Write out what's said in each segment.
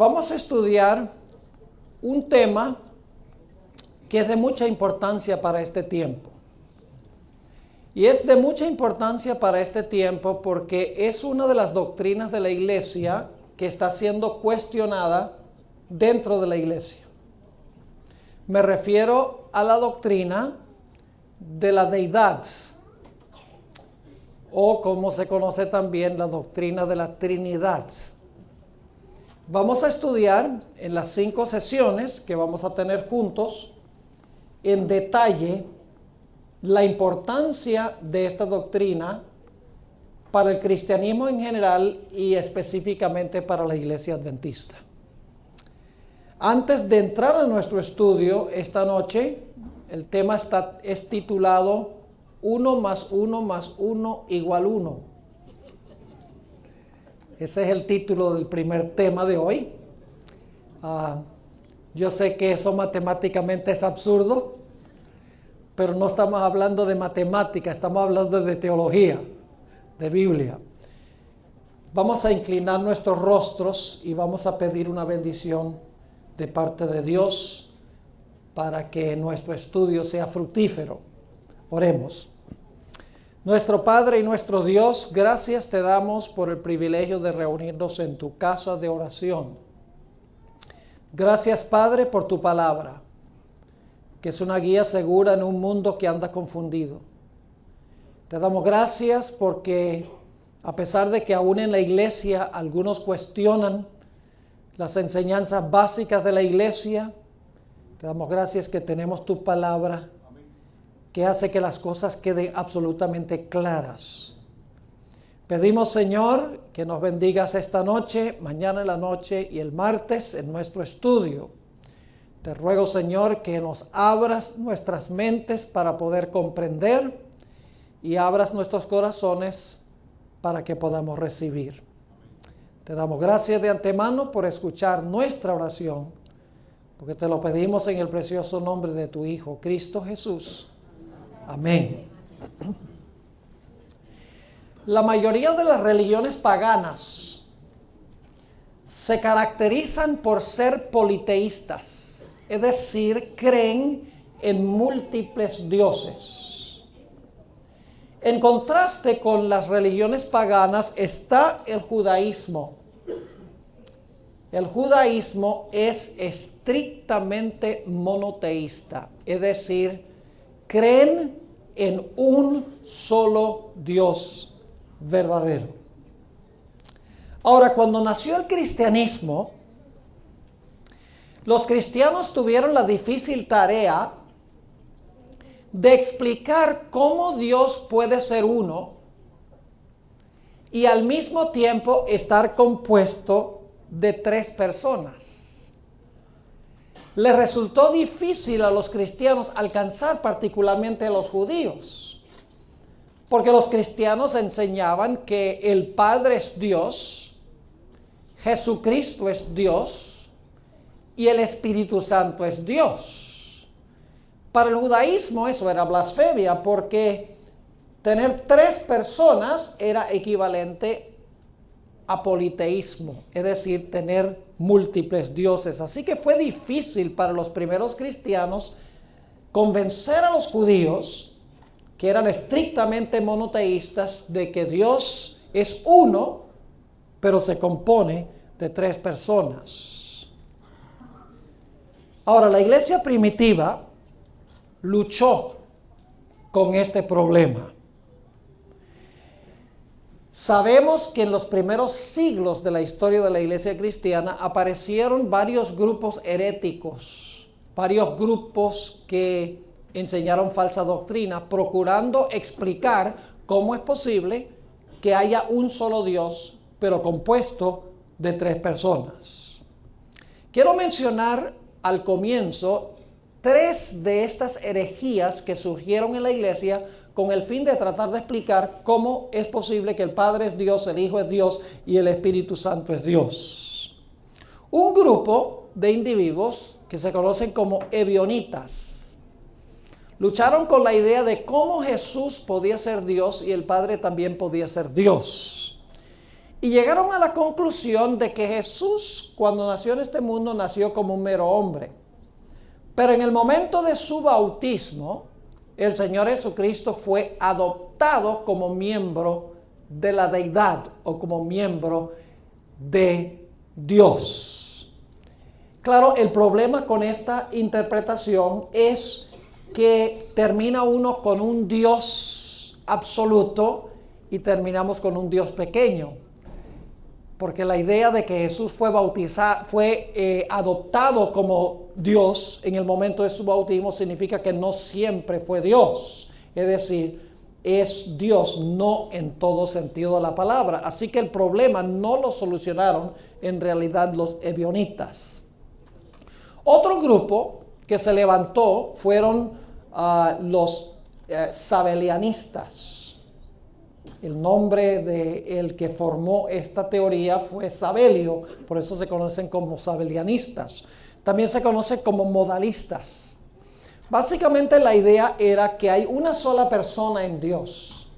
Vamos a estudiar un tema que es de mucha importancia para este tiempo. Y es de mucha importancia para este tiempo porque es una de las doctrinas de la iglesia que está siendo cuestionada dentro de la iglesia. Me refiero a la doctrina de la deidad, o como se conoce también la doctrina de la Trinidad. Vamos a estudiar en las 5 sesiones que vamos a tener juntos en detalle la importancia de esta doctrina para el cristianismo en general y específicamente para la iglesia adventista. Antes de entrar a nuestro estudio esta noche, el tema es titulado 1 más 1 más 1 igual 1. Ese es el título del primer tema de hoy. Yo sé que eso matemáticamente es absurdo, pero no estamos hablando de matemática, estamos hablando de teología, de Biblia. Vamos a inclinar nuestros rostros y vamos a pedir una bendición de parte de Dios para que nuestro estudio sea fructífero. Oremos. Nuestro Padre y nuestro Dios, gracias te damos por el privilegio de reunirnos en tu casa de oración. Gracias, Padre, por tu palabra, que es una guía segura en un mundo que anda confundido. Te damos gracias porque, a pesar de que aún en la iglesia algunos cuestionan las enseñanzas básicas de la iglesia, te damos gracias que tenemos tu palabra, que hace que las cosas queden absolutamente claras. Pedimos, Señor, que nos bendigas esta noche, mañana en la noche y el martes en nuestro estudio. Te ruego, Señor, que nos abras nuestras mentes para poder comprender y abras nuestros corazones para que podamos recibir. Te damos gracias de antemano por escuchar nuestra oración, porque te lo pedimos en el precioso nombre de tu Hijo, Cristo Jesús. Amén. La mayoría de las religiones paganas se caracterizan por ser politeístas, es decir, creen en múltiples dioses. En contraste con las religiones paganas está el judaísmo. El judaísmo es estrictamente monoteísta, es decir, creen en un solo Dios verdadero. Ahora, cuando nació el cristianismo, los cristianos tuvieron la difícil tarea de explicar cómo Dios puede ser uno y al mismo tiempo estar compuesto de 3 personas. Les resultó difícil a los cristianos alcanzar particularmente a los judíos, porque los cristianos enseñaban que el Padre es Dios, Jesucristo es Dios y el Espíritu Santo es Dios. Para el judaísmo eso era blasfemia, porque tener 3 personas era equivalente a politeísmo, es decir, tener múltiples dioses. Así que fue difícil para los primeros cristianos convencer a los judíos, que eran estrictamente monoteístas, de que Dios es uno, pero se compone de 3 personas. Ahora, la iglesia primitiva luchó con este problema. Sabemos que en los primeros siglos de la historia de la iglesia cristiana aparecieron varios grupos heréticos, varios grupos que enseñaron falsa doctrina, procurando explicar cómo es posible que haya un solo Dios, pero compuesto de 3 personas. Quiero mencionar al comienzo 3 de estas herejías que surgieron en la iglesia con el fin de tratar de explicar cómo es posible que el Padre es Dios, el Hijo es Dios y el Espíritu Santo es Dios. Un grupo de individuos que se conocen como ebionitas lucharon con la idea de cómo Jesús podía ser Dios y el Padre también podía ser Dios. Y llegaron a la conclusión de que Jesús, cuando nació en este mundo, nació como un mero hombre. Pero en el momento de su bautismo, el Señor Jesucristo fue adoptado como miembro de la deidad o como miembro de Dios. Claro, el problema con esta interpretación es que termina uno con un Dios absoluto y terminamos con un Dios pequeño. Porque la idea de que Jesús fue adoptado como Dios en el momento de su bautismo significa que no siempre fue Dios. Es decir, es Dios no en todo sentido de la palabra. Así que el problema no lo solucionaron en realidad los ebionitas. Otro grupo que se levantó fueron los sabelianistas. El nombre del que formó esta teoría fue Sabelio, por eso se conocen como sabelianistas. También se conocen como modalistas. Básicamente la idea era que hay una sola persona en Dios,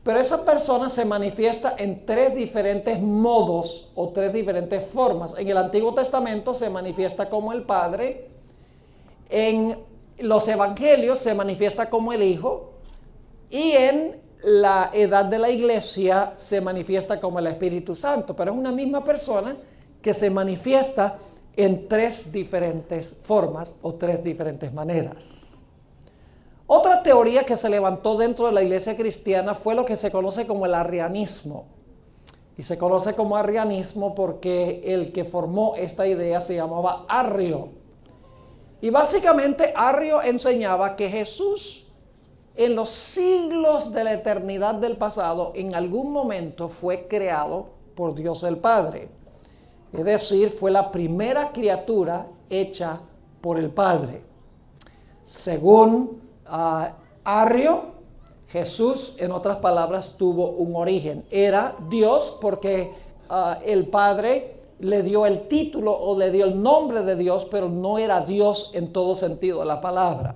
pero esa persona se manifiesta en tres diferentes modos o tres diferentes formas. En el Antiguo Testamento se manifiesta como el Padre, en los Evangelios se manifiesta como el Hijo y en la edad de la iglesia se manifiesta como el Espíritu Santo, pero es una misma persona que se manifiesta en tres diferentes formas o tres diferentes maneras. Otra teoría que se levantó dentro de la iglesia cristiana fue lo que se conoce como el arrianismo. Y se conoce como arrianismo porque el que formó esta idea se llamaba Arrio. Y básicamente Arrio enseñaba que Jesús en los siglos de la eternidad del pasado, en algún momento fue creado por Dios el Padre. Es decir, fue la primera criatura hecha por el Padre. Según Arrio, Jesús, en otras palabras, tuvo un origen. Era Dios porque el Padre le dio el título o le dio el nombre de Dios, pero no era Dios en todo sentido de la palabra.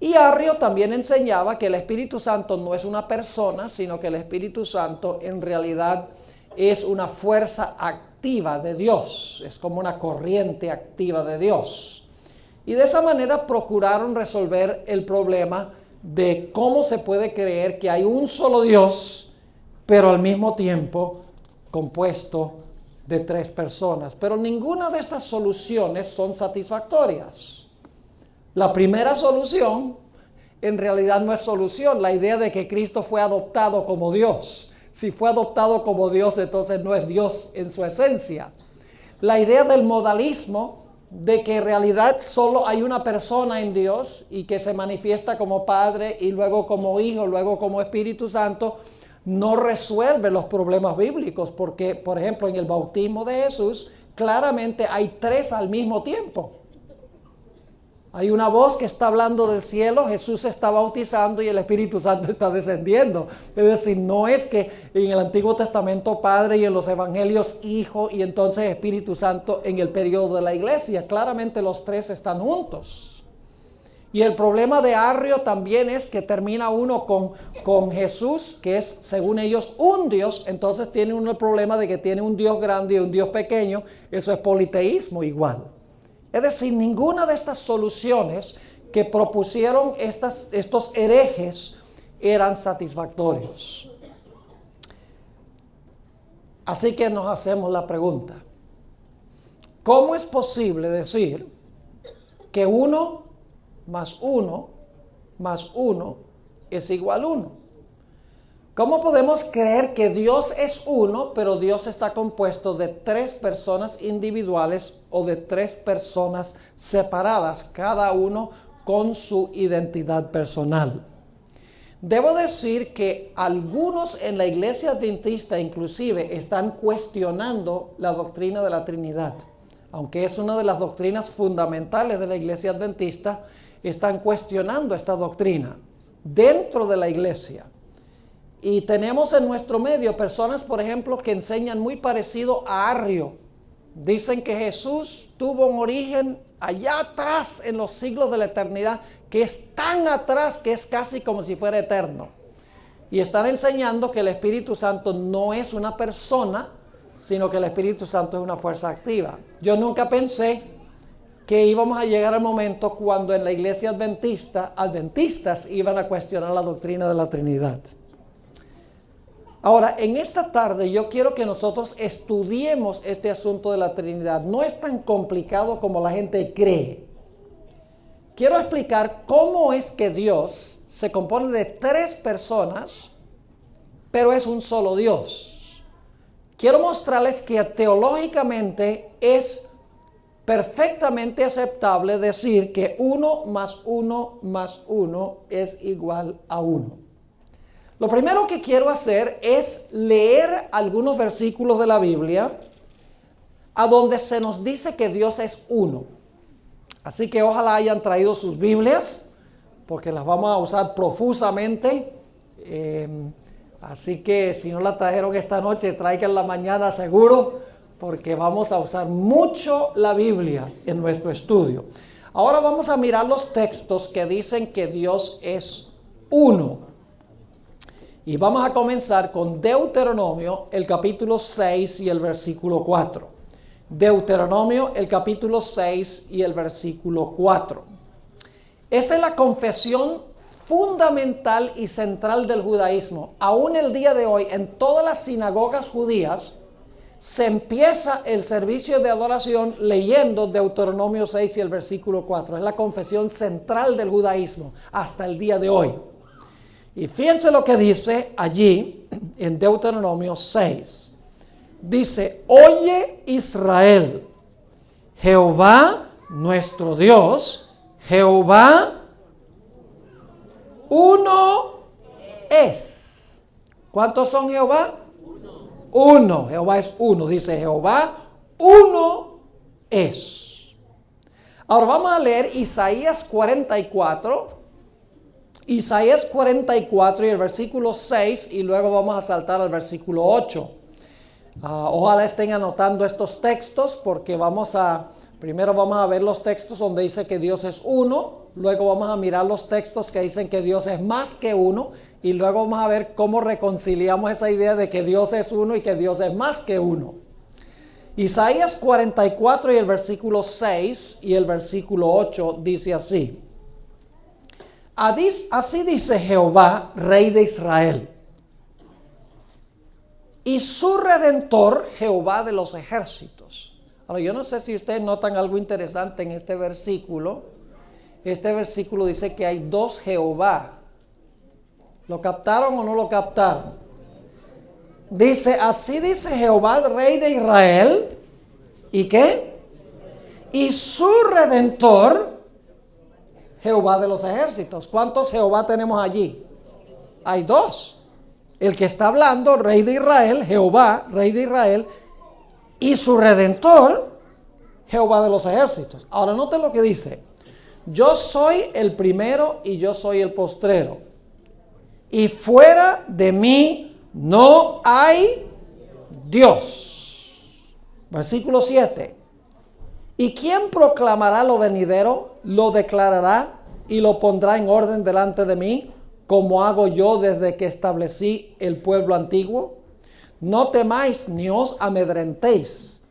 Y Arrio también enseñaba que el Espíritu Santo no es una persona, sino que el Espíritu Santo en realidad es una fuerza activa de Dios, es como una corriente activa de Dios. Y de esa manera procuraron resolver el problema de cómo se puede creer que hay un solo Dios, pero al mismo tiempo compuesto de tres personas. Pero ninguna de estas soluciones son satisfactorias. La primera solución en realidad no es solución, la idea de que Cristo fue adoptado como Dios. Si fue adoptado como Dios, entonces no es Dios en su esencia. La idea del modalismo, de que en realidad solo hay una persona en Dios y que se manifiesta como Padre y luego como Hijo, luego como Espíritu Santo, no resuelve los problemas bíblicos, porque, por ejemplo, en el bautismo de Jesús, claramente hay tres al mismo tiempo. Hay una voz que está hablando del cielo, Jesús se está bautizando y el Espíritu Santo está descendiendo. Es decir, no es que en el Antiguo Testamento Padre y en los Evangelios Hijo y entonces Espíritu Santo en el periodo de la iglesia. Claramente los tres están juntos. Y el problema de Arrio también es que termina uno con Jesús, que es según ellos un Dios, entonces tiene uno el problema de que tiene un Dios grande y un Dios pequeño. Eso es politeísmo igual. Es decir, ninguna de estas soluciones que propusieron estos herejes eran satisfactorios. Así que nos hacemos la pregunta: ¿cómo es posible decir que 1 más 1 más 1 es igual a 1? ¿Cómo podemos creer que Dios es uno, pero Dios está compuesto de tres personas individuales o de tres personas separadas, cada uno con su identidad personal? Debo decir que algunos en la iglesia adventista inclusive están cuestionando la doctrina de la Trinidad. Aunque es una de las doctrinas fundamentales de la iglesia adventista, están cuestionando esta doctrina dentro de la iglesia. Y tenemos en nuestro medio personas, por ejemplo, que enseñan muy parecido a Arrio. Dicen que Jesús tuvo un origen allá atrás en los siglos de la eternidad, que es tan atrás que es casi como si fuera eterno. y están enseñando que el Espíritu Santo no es una persona, sino que el Espíritu Santo es una fuerza activa. Yo nunca pensé que íbamos a llegar al momento cuando en la iglesia adventistas iban a cuestionar la doctrina de la Trinidad. Ahora, en esta tarde yo quiero que nosotros estudiemos este asunto de la Trinidad. No es tan complicado como la gente cree. Quiero explicar cómo es que Dios se compone de tres personas, pero es un solo Dios. Quiero mostrarles que teológicamente es perfectamente aceptable decir que 1 más 1 más 1 es igual a 1. Lo primero que quiero hacer es leer algunos versículos de la Biblia a donde se nos dice que Dios es uno. Así que ojalá hayan traído sus Biblias, porque las vamos a usar profusamente. Así que si no la trajeron esta noche, tráiganla mañana seguro, porque vamos a usar mucho la Biblia en nuestro estudio. Ahora vamos a mirar los textos que dicen que Dios es uno. Y vamos a comenzar con Deuteronomio, el capítulo 6 y el versículo 4. Deuteronomio, el capítulo 6 y el versículo 4. Esta es la confesión fundamental y central del judaísmo. Aún el día de hoy, en todas las sinagogas judías, se empieza el servicio de adoración leyendo Deuteronomio 6 y el versículo 4. Es la confesión central del judaísmo hasta el día de hoy. Y fíjense lo que dice allí en Deuteronomio 6. Dice: oye Israel, Jehová nuestro Dios, Jehová uno es. ¿Cuántos son Jehová? Uno. Jehová es uno. Dice Jehová uno es. Ahora vamos a leer Isaías 44. Isaías 44 y el versículo 6, y luego vamos a saltar al versículo 8. Ojalá estén anotando estos textos, porque primero vamos a ver los textos donde dice que Dios es uno, luego vamos a mirar los textos que dicen que Dios es más que uno, y luego vamos a ver cómo reconciliamos esa idea de que Dios es uno y que Dios es más que uno. Isaías 44 y el versículo 6 y el versículo 8 dice así: así dice Jehová, Rey de Israel, y su Redentor, Jehová de los ejércitos. Ahora, yo no sé si ustedes notan algo interesante en este versículo. Este versículo dice que hay dos Jehová. ¿Lo captaron o no lo captaron? Dice, así dice Jehová, Rey de Israel, ¿y qué? Y su Redentor, Jehová de los ejércitos. ¿Cuántos Jehová tenemos allí? Hay dos. El que está hablando, Rey de Israel, Jehová, Rey de Israel, y su Redentor, Jehová de los ejércitos. Ahora noten lo que dice: yo soy el primero y yo soy el postrero, y fuera de mí no hay Dios. Versículo 7. ¿Y quién proclamará lo venidero? Lo declarará y lo pondrá en orden delante de mí, como hago yo desde que establecí el pueblo antiguo. No temáis ni os amedrentéis.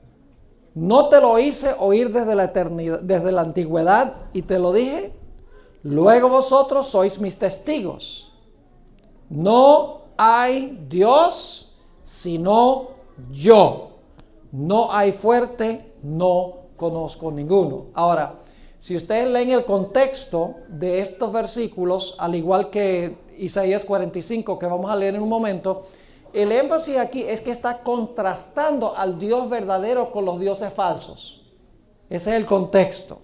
¿No te lo hice oír desde la eternidad, desde la antigüedad, y te lo dije? Luego vosotros sois mis testigos. No hay Dios sino yo. No hay fuerte, no conozco ninguno. Ahora, si ustedes leen el contexto de estos versículos, al igual que Isaías 45, que vamos a leer en un momento, el énfasis aquí es que está contrastando al Dios verdadero con los dioses falsos. Ese es el contexto.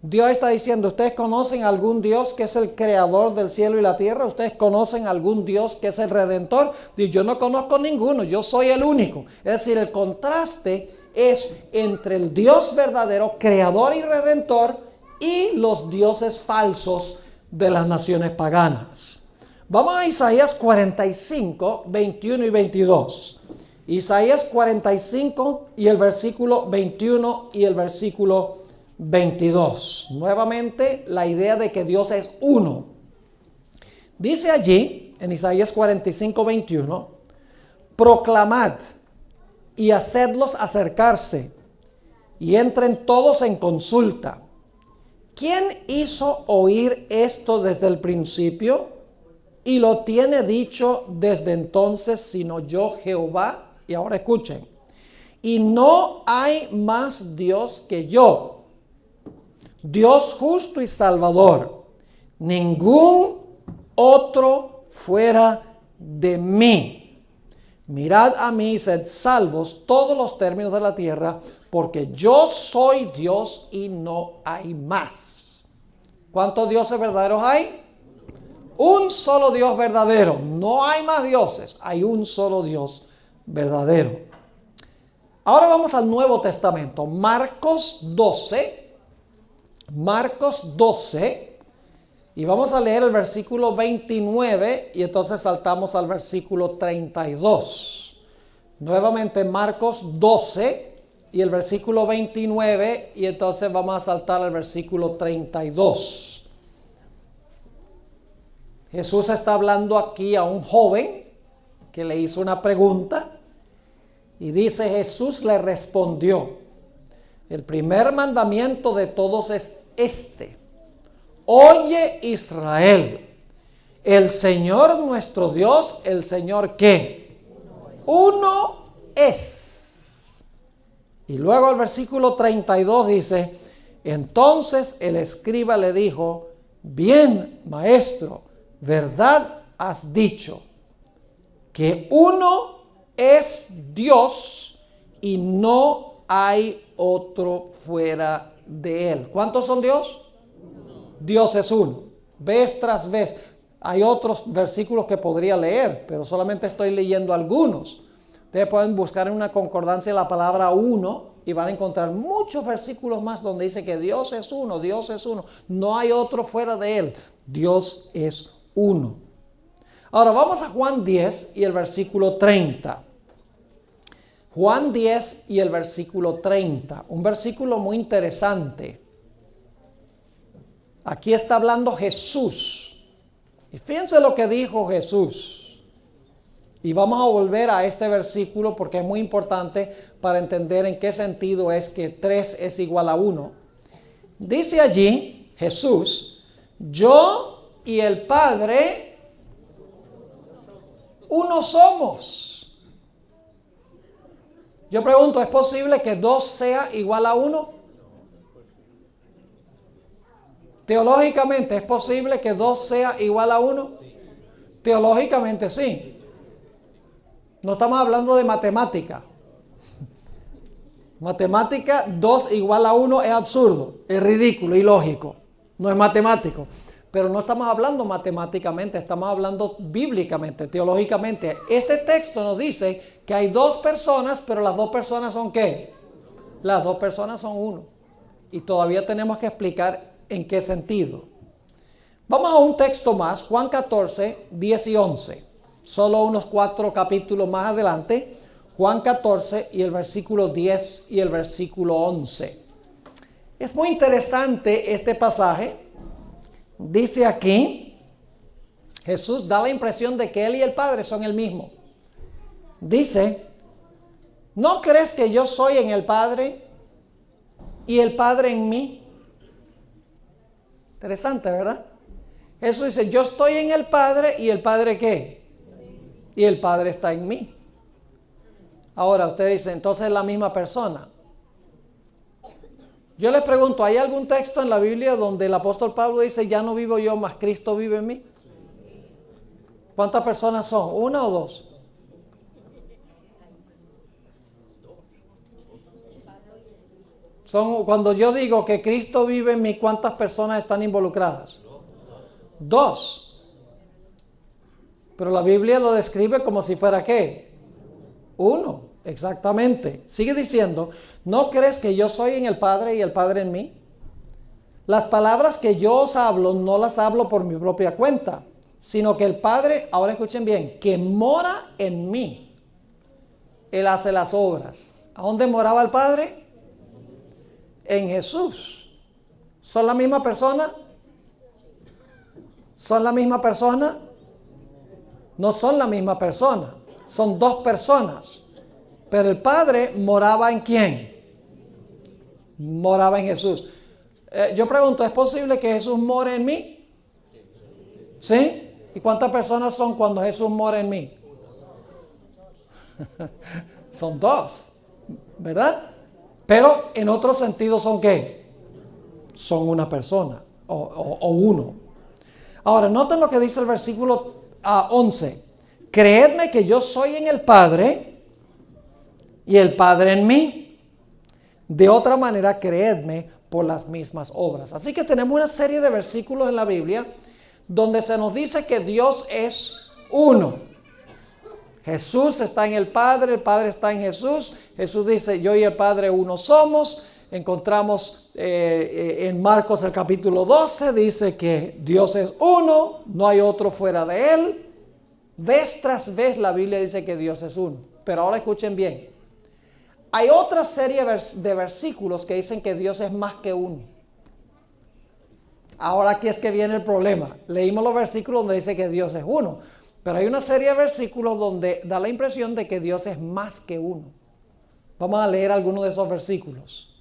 Dios está diciendo: ¿ustedes conocen algún Dios que es el creador del cielo y la tierra? ¿Ustedes conocen algún Dios que es el redentor? Dice: yo no conozco ninguno, yo soy el único. Es decir, el contraste es entre el Dios verdadero, creador y redentor, y los dioses falsos de las naciones paganas. Vamos a Isaías 45, 21 y 22. Isaías 45 y el versículo 21 y el versículo 22. Nuevamente la idea de que Dios es uno. Dice allí: en Isaías 45:21, proclamad y hacedlos acercarse y entren todos en consulta. ¿Quién hizo oír esto desde el principio y lo tiene dicho desde entonces, sino yo, Jehová? Y ahora escuchen. Y no hay más Dios que yo, Dios justo y salvador, ningún otro fuera de mí. Mirad a mí y sed salvos todos los términos de la tierra, porque yo soy Dios y no hay más. ¿Cuántos dioses verdaderos hay? Un solo Dios verdadero. No hay más dioses, hay un solo Dios verdadero. Ahora vamos al Nuevo Testamento. Marcos 12. Marcos 12. Y vamos a leer el versículo 29 y entonces saltamos al versículo 32. Nuevamente Marcos 12 y el versículo 29 y entonces vamos a saltar al versículo 32. Jesús está hablando aquí a un joven que le hizo una pregunta y dice: Jesús le respondió, el primer mandamiento de todos es este: oye Israel, el Señor nuestro Dios, el Señor ¿qué? Uno es. Y luego el versículo 32 dice: entonces el escriba le dijo: bien, maestro, verdad has dicho, que uno es Dios y no hay otro fuera de él. ¿Cuántos son Dios? Dios es uno. Vez tras vez. Hay otros versículos que podría leer, pero solamente estoy leyendo algunos. Ustedes pueden buscar en una concordancia la palabra uno y van a encontrar muchos versículos más donde dice que Dios es uno, Dios es uno. No hay otro fuera de él. Dios es uno. Ahora vamos a Juan 10 y el versículo 30. Juan 10 y el versículo 30. Un versículo muy interesante. Aquí está hablando Jesús. Y fíjense lo que dijo Jesús. Y vamos a volver a este versículo porque es muy importante para entender en qué sentido es que 3 es igual a 1. Dice allí Jesús: yo y el Padre uno somos. Yo pregunto, ¿es posible que 2 sea igual a 1? Teológicamente, ¿es posible que 2 sea igual a 1? Teológicamente sí. No estamos hablando de matemática. Matemática, 2 igual a 1 es absurdo, es ridículo, ilógico. No es matemático. Pero no estamos hablando matemáticamente, estamos hablando bíblicamente, teológicamente. Este texto nos dice que hay 2 personas, pero las 2 personas son ¿qué? Las 2 personas son uno. Y todavía tenemos que explicar en qué sentido. Vamos a un texto más, Juan 14, 10 y 11. Solo unos 4 capítulos más adelante, Juan 14 y el versículo 10 y el versículo 11. Es muy interesante este pasaje. Dice aquí, Jesús da la impresión de que Él y el Padre son el mismo. Dice: ¿no crees que yo soy en el Padre y el Padre en mí? Interesante, ¿verdad? Jesús dice: yo estoy en el Padre y el Padre ¿qué? Y el Padre está en mí. Ahora usted dice, entonces es la misma persona. Yo les pregunto, ¿hay algún texto en la Biblia donde el apóstol Pablo dice: ya no vivo yo, mas Cristo vive en mí? ¿Cuántas personas son? ¿1 o 2? Cuando yo digo que Cristo vive en mí, ¿cuántas personas están involucradas? 2. Pero la Biblia lo describe como si fuera ¿qué? 1, exactamente. Sigue diciendo: ¿no crees que yo soy en el Padre y el Padre en mí? Las palabras que yo os hablo no las hablo por mi propia cuenta, sino que el Padre, ahora escuchen bien, que mora en mí, Él hace las obras. ¿A dónde moraba el Padre? En Jesús. ¿Son la misma persona? ¿Son la misma persona? No son la misma persona, son dos personas. Pero el Padre moraba ¿en quién? Moraba en Jesús. Yo pregunto, ¿es posible que Jesús more en mí? ¿Sí? ¿Y cuántas personas son cuando Jesús mora en mí? Son dos, ¿verdad? Pero en otro sentido son ¿qué? Son una persona o uno. Ahora, noten lo que dice el versículo 11. Creedme que yo soy en el Padre y el Padre en mí. De otra manera, creedme por las mismas obras. Así que tenemos una serie de versículos en la Biblia donde se nos dice que Dios es uno. Jesús está en el Padre está en Jesús. Jesús dice, yo y el Padre uno somos. Encontramos en Marcos el capítulo 12, dice que Dios es uno, no hay otro fuera de Él. Vez tras vez la Biblia dice que Dios es uno. Pero ahora escuchen bien. Hay otra serie de versículos que dicen que Dios es más que uno. Ahora aquí es que viene el problema. Leímos los versículos donde dice que Dios es uno. Pero hay una serie de versículos donde da la impresión de que Dios es más que uno. Vamos a leer algunos de esos versículos.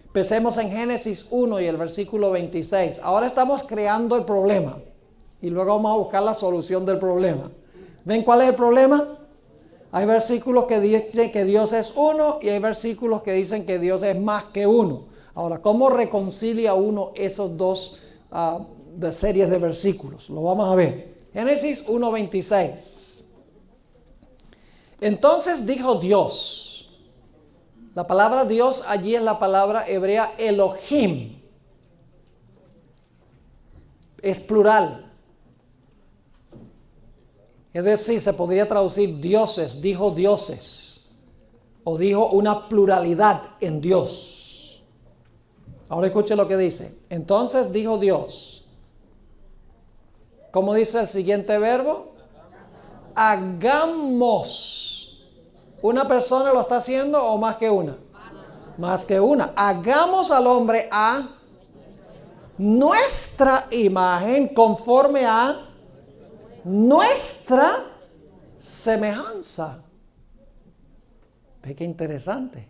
Empecemos en Génesis 1 y el versículo 26. Ahora estamos creando el problema. Y luego vamos a buscar la solución del problema. ¿Ven cuál es el problema? Hay versículos que dicen que Dios es uno y hay versículos que dicen que Dios es más que uno. Ahora, ¿cómo reconcilia uno esos dos de series de versículos? Lo vamos a ver. Génesis 1:26. Entonces dijo Dios. La palabra Dios allí es la palabra hebrea Elohim. Es plural. Es decir, se podría traducir dioses, dijo dioses. O dijo una pluralidad en Dios. Ahora escuche lo que dice. Entonces dijo Dios. ¿Cómo dice el siguiente verbo? Hagamos. ¿Una persona lo está haciendo o más que una? Más que una. Hagamos al hombre a nuestra imagen conforme a nuestra semejanza. Ve qué interesante.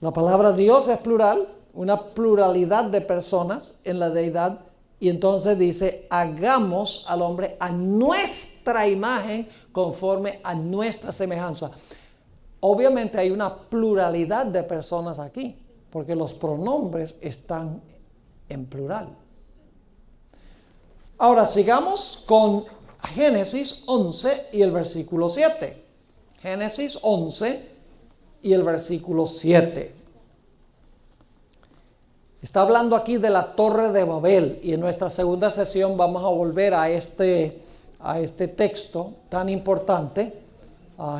La palabra Dios es plural, una pluralidad de personas en la deidad. Y entonces dice, hagamos al hombre a nuestra imagen conforme a nuestra semejanza. Obviamente hay una pluralidad de personas aquí, porque los pronombres están en plural. Ahora sigamos con Génesis 11 y el versículo 7. Génesis 11 y el versículo 7. Está hablando aquí de la Torre de Babel y en nuestra segunda sesión vamos a volver a este texto tan importante.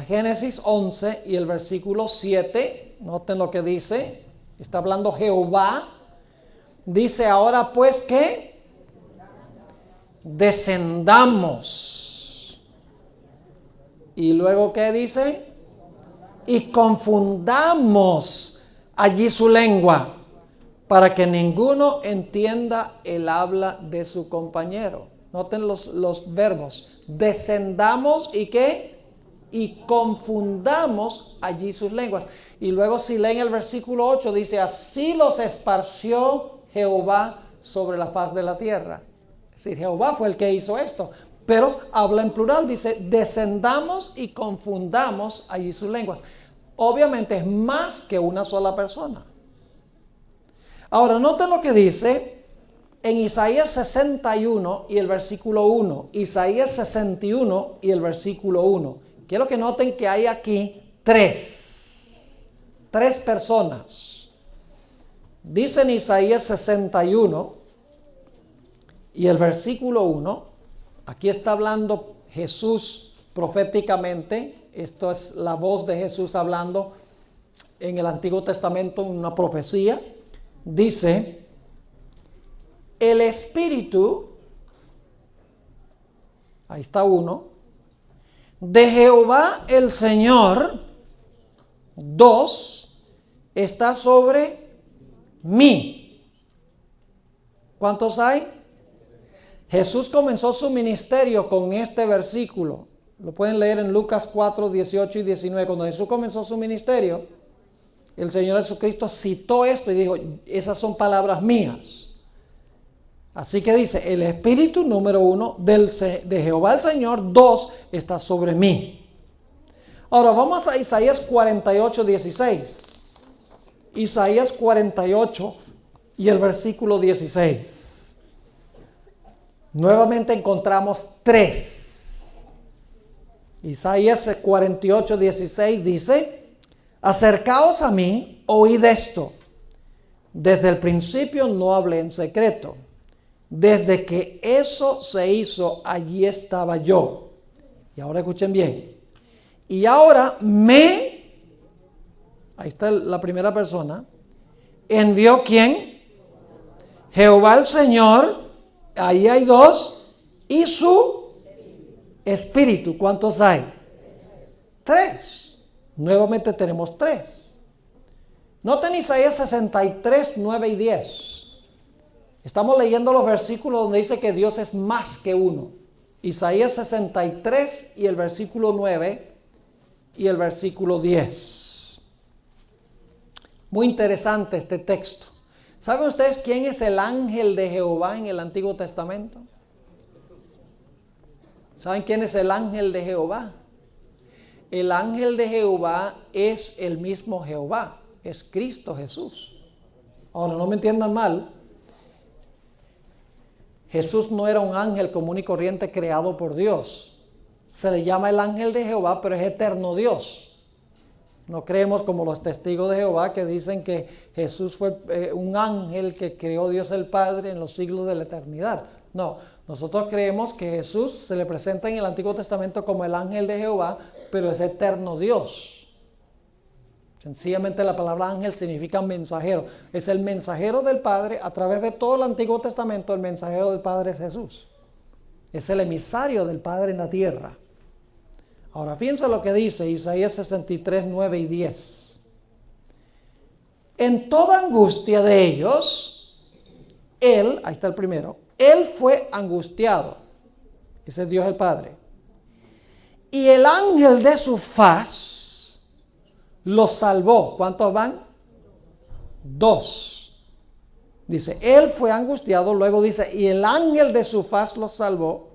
Génesis 11 y el versículo 7. Noten lo que dice. Está hablando Jehová. Dice ahora pues que descendamos. Y luego ¿qué dice? Y confundamos allí su lengua, para que ninguno entienda el habla de su compañero. Noten los verbos. Descendamos y ¿qué? Y confundamos allí sus lenguas. Y luego si leen el versículo 8 dice, así los esparció Jehová sobre la faz de la tierra. Es decir, Jehová fue el que hizo esto. Pero habla en plural, dice, descendamos y confundamos allí sus lenguas. Obviamente es más que una sola persona. Ahora, noten lo que dice en Isaías 61 y el versículo 1. Isaías 61 y el versículo 1. Quiero que noten que hay aquí tres personas. Dice en Isaías 61 y el versículo 1. Aquí está hablando Jesús proféticamente. Esto es la voz de Jesús hablando en el Antiguo Testamento, una profecía. Dice, el Espíritu, ahí está uno, de Jehová el Señor, 2, está sobre mí. ¿Cuántos hay? Jesús comenzó su ministerio con este versículo. Lo pueden leer en Lucas 4, 18 y 19. Cuando Jesús comenzó su ministerio, el Señor Jesucristo citó esto y dijo, esas son palabras mías. Así que dice, el Espíritu número 1 de Jehová el Señor, 2, está sobre mí. Ahora vamos a Isaías 48, 16. Isaías 48 y el versículo 16. Nuevamente encontramos 3. Isaías 48, 16 dice, acercaos a mí, oíd esto. Desde el principio no hablé en secreto. Desde que eso se hizo, allí estaba yo. Y ahora escuchen bien. Y ahora ahí está la primera persona, envió ¿quién? Jehová el Señor, ahí hay 2, y su Espíritu. ¿Cuántos hay? 3. Nuevamente tenemos 3. Noten Isaías 63, 9 y 10. Estamos leyendo los versículos donde dice que Dios es más que uno. Isaías 63 y el versículo 9 y el versículo 10. Muy interesante este texto. ¿Saben ustedes quién es el ángel de Jehová en el Antiguo Testamento? ¿Saben quién es el ángel de Jehová? El ángel de Jehová es el mismo Jehová, es Cristo Jesús. Ahora, no me entiendan mal. Jesús no era un ángel común y corriente creado por Dios. Se le llama el ángel de Jehová, pero es eterno Dios. No creemos como los testigos de Jehová que dicen que Jesús fue un ángel que creó Dios el Padre en los siglos de la eternidad. No, nosotros creemos que Jesús se le presenta en el Antiguo Testamento como el ángel de Jehová, pero es eterno Dios. Sencillamente la palabra ángel significa mensajero. Es el mensajero del Padre. A través de todo el Antiguo Testamento, el mensajero del Padre es Jesús. Es el emisario del Padre en la tierra. Ahora, fíjense lo que dice Isaías 63, 9 y 10. En toda angustia de ellos, él, ahí está el primero, él fue angustiado. Ese es Dios el Padre. Y el ángel de su faz los salvó. ¿Cuántos van? 2. Dice, él fue angustiado, luego dice, y el ángel de su faz los salvó,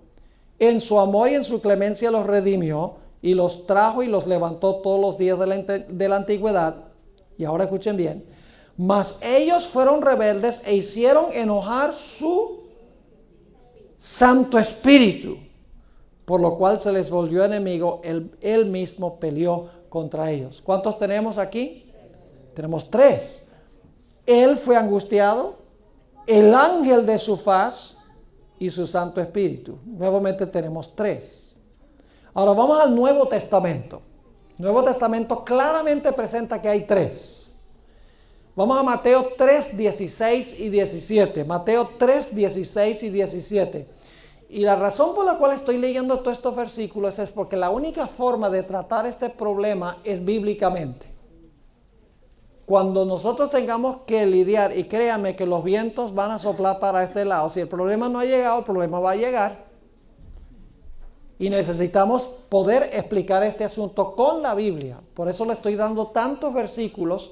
en su amor y en su clemencia los redimió, y los trajo y los levantó todos los días de la antigüedad. Y ahora escuchen bien, mas ellos fueron rebeldes e hicieron enojar su Santo Espíritu, por lo cual se les volvió enemigo, él mismo peleó contra ellos. ¿Cuántos tenemos aquí? Tenemos 3. Él fue angustiado, el ángel de su faz y su Santo Espíritu. Nuevamente tenemos 3. Ahora vamos al Nuevo Testamento. El Nuevo Testamento claramente presenta que hay 3. Vamos a Mateo 3, 16 y 17. Mateo 3, 16 y 17. Y la razón por la cual estoy leyendo todos estos versículos es porque la única forma de tratar este problema es bíblicamente. Cuando nosotros tengamos que lidiar, y créanme que los vientos van a soplar para este lado, si el problema no ha llegado, el problema va a llegar. Y necesitamos poder explicar este asunto con la Biblia. Por eso le estoy dando tantos versículos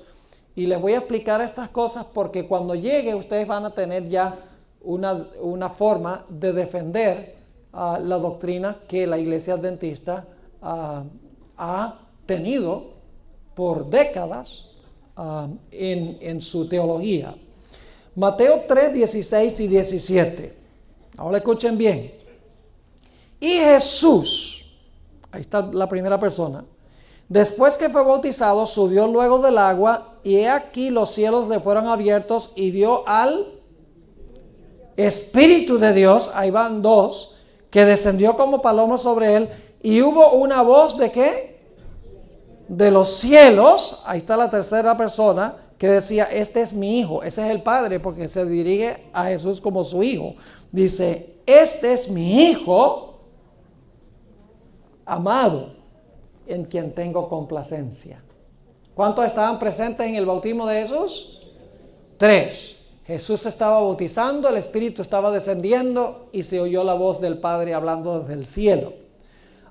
y les voy a explicar estas cosas porque cuando llegue ustedes van a tener ya una forma de defender la doctrina que la Iglesia Adventista ha tenido por décadas en su teología. Mateo 3, 16 y 17. Ahora escuchen bien. Y Jesús, ahí está la primera persona, después que fue bautizado, subió luego del agua, y he aquí los cielos le fueron abiertos, y vio al Espíritu de Dios, ahí van 2, que descendió como paloma sobre él, y hubo una voz ¿de qué? De los cielos, ahí está la tercera persona, que decía, este es mi hijo. Ese es el Padre, porque se dirige a Jesús como su hijo. Dice, este es mi hijo amado, en quien tengo complacencia. ¿Cuántos estaban presentes en el bautismo de Jesús? 3. Jesús estaba bautizando, el Espíritu estaba descendiendo y se oyó la voz del Padre hablando desde el cielo.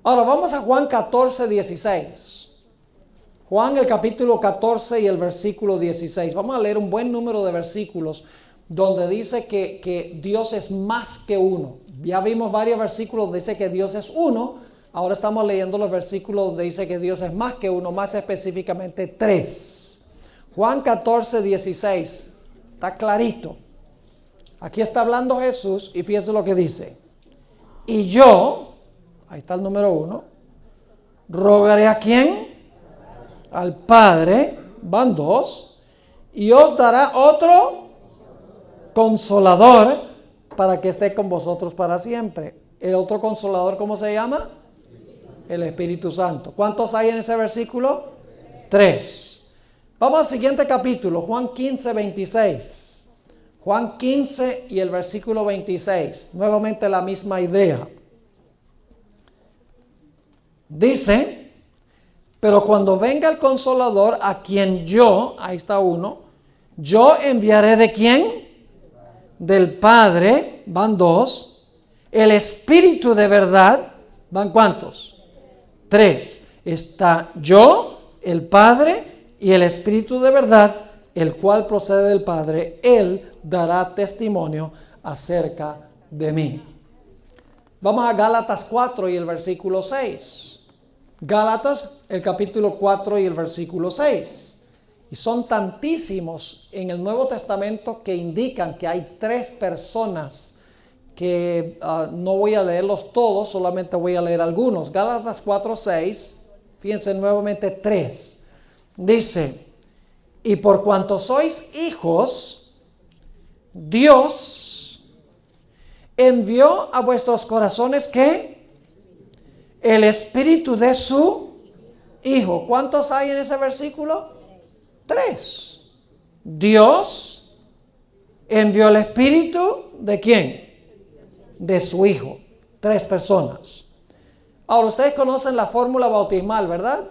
Ahora vamos a Juan 14, 16. Juan el capítulo 14 y el versículo 16. Vamos a leer un buen número de versículos donde dice que Dios es más que uno. Ya vimos varios versículos donde dice que Dios es uno. Ahora estamos leyendo los versículos donde dice que Dios es más que uno, más específicamente tres. Juan 14, 16. Está clarito. Aquí está hablando Jesús y fíjense lo que dice. Y yo, ahí está el número 1, rogaré a quién? Al Padre, van 2, y os dará otro consolador para que esté con vosotros para siempre. El otro consolador, ¿cómo se llama? El Espíritu Santo. ¿Cuántos hay en ese versículo? 3. Vamos al siguiente capítulo, Juan 15, 26. Juan 15 y el versículo 26. Nuevamente la misma idea. Dice, pero cuando venga el Consolador, a quien yo, ahí está uno, yo enviaré ¿de quién? Del Padre, van 2. El Espíritu de verdad, ¿van cuántos? 3. Está yo, el Padre y el Espíritu de verdad, el cual procede del Padre. Él dará testimonio acerca de mí. Vamos a Gálatas 4 y el versículo 6. Gálatas, el capítulo 4 y el versículo 6. Y son tantísimos en el Nuevo Testamento que indican que hay tres personas que no voy a leerlos todos, solamente voy a leer algunos. Gálatas 4, 6, fíjense nuevamente 3. Dice, y por cuanto sois hijos, Dios envió a vuestros corazones ¿qué? El Espíritu de su Hijo. ¿Cuántos hay en ese versículo? 3. Dios envió el Espíritu ¿de quién? De su Hijo. 3 personas. Ahora, ustedes conocen la fórmula bautismal, ¿verdad?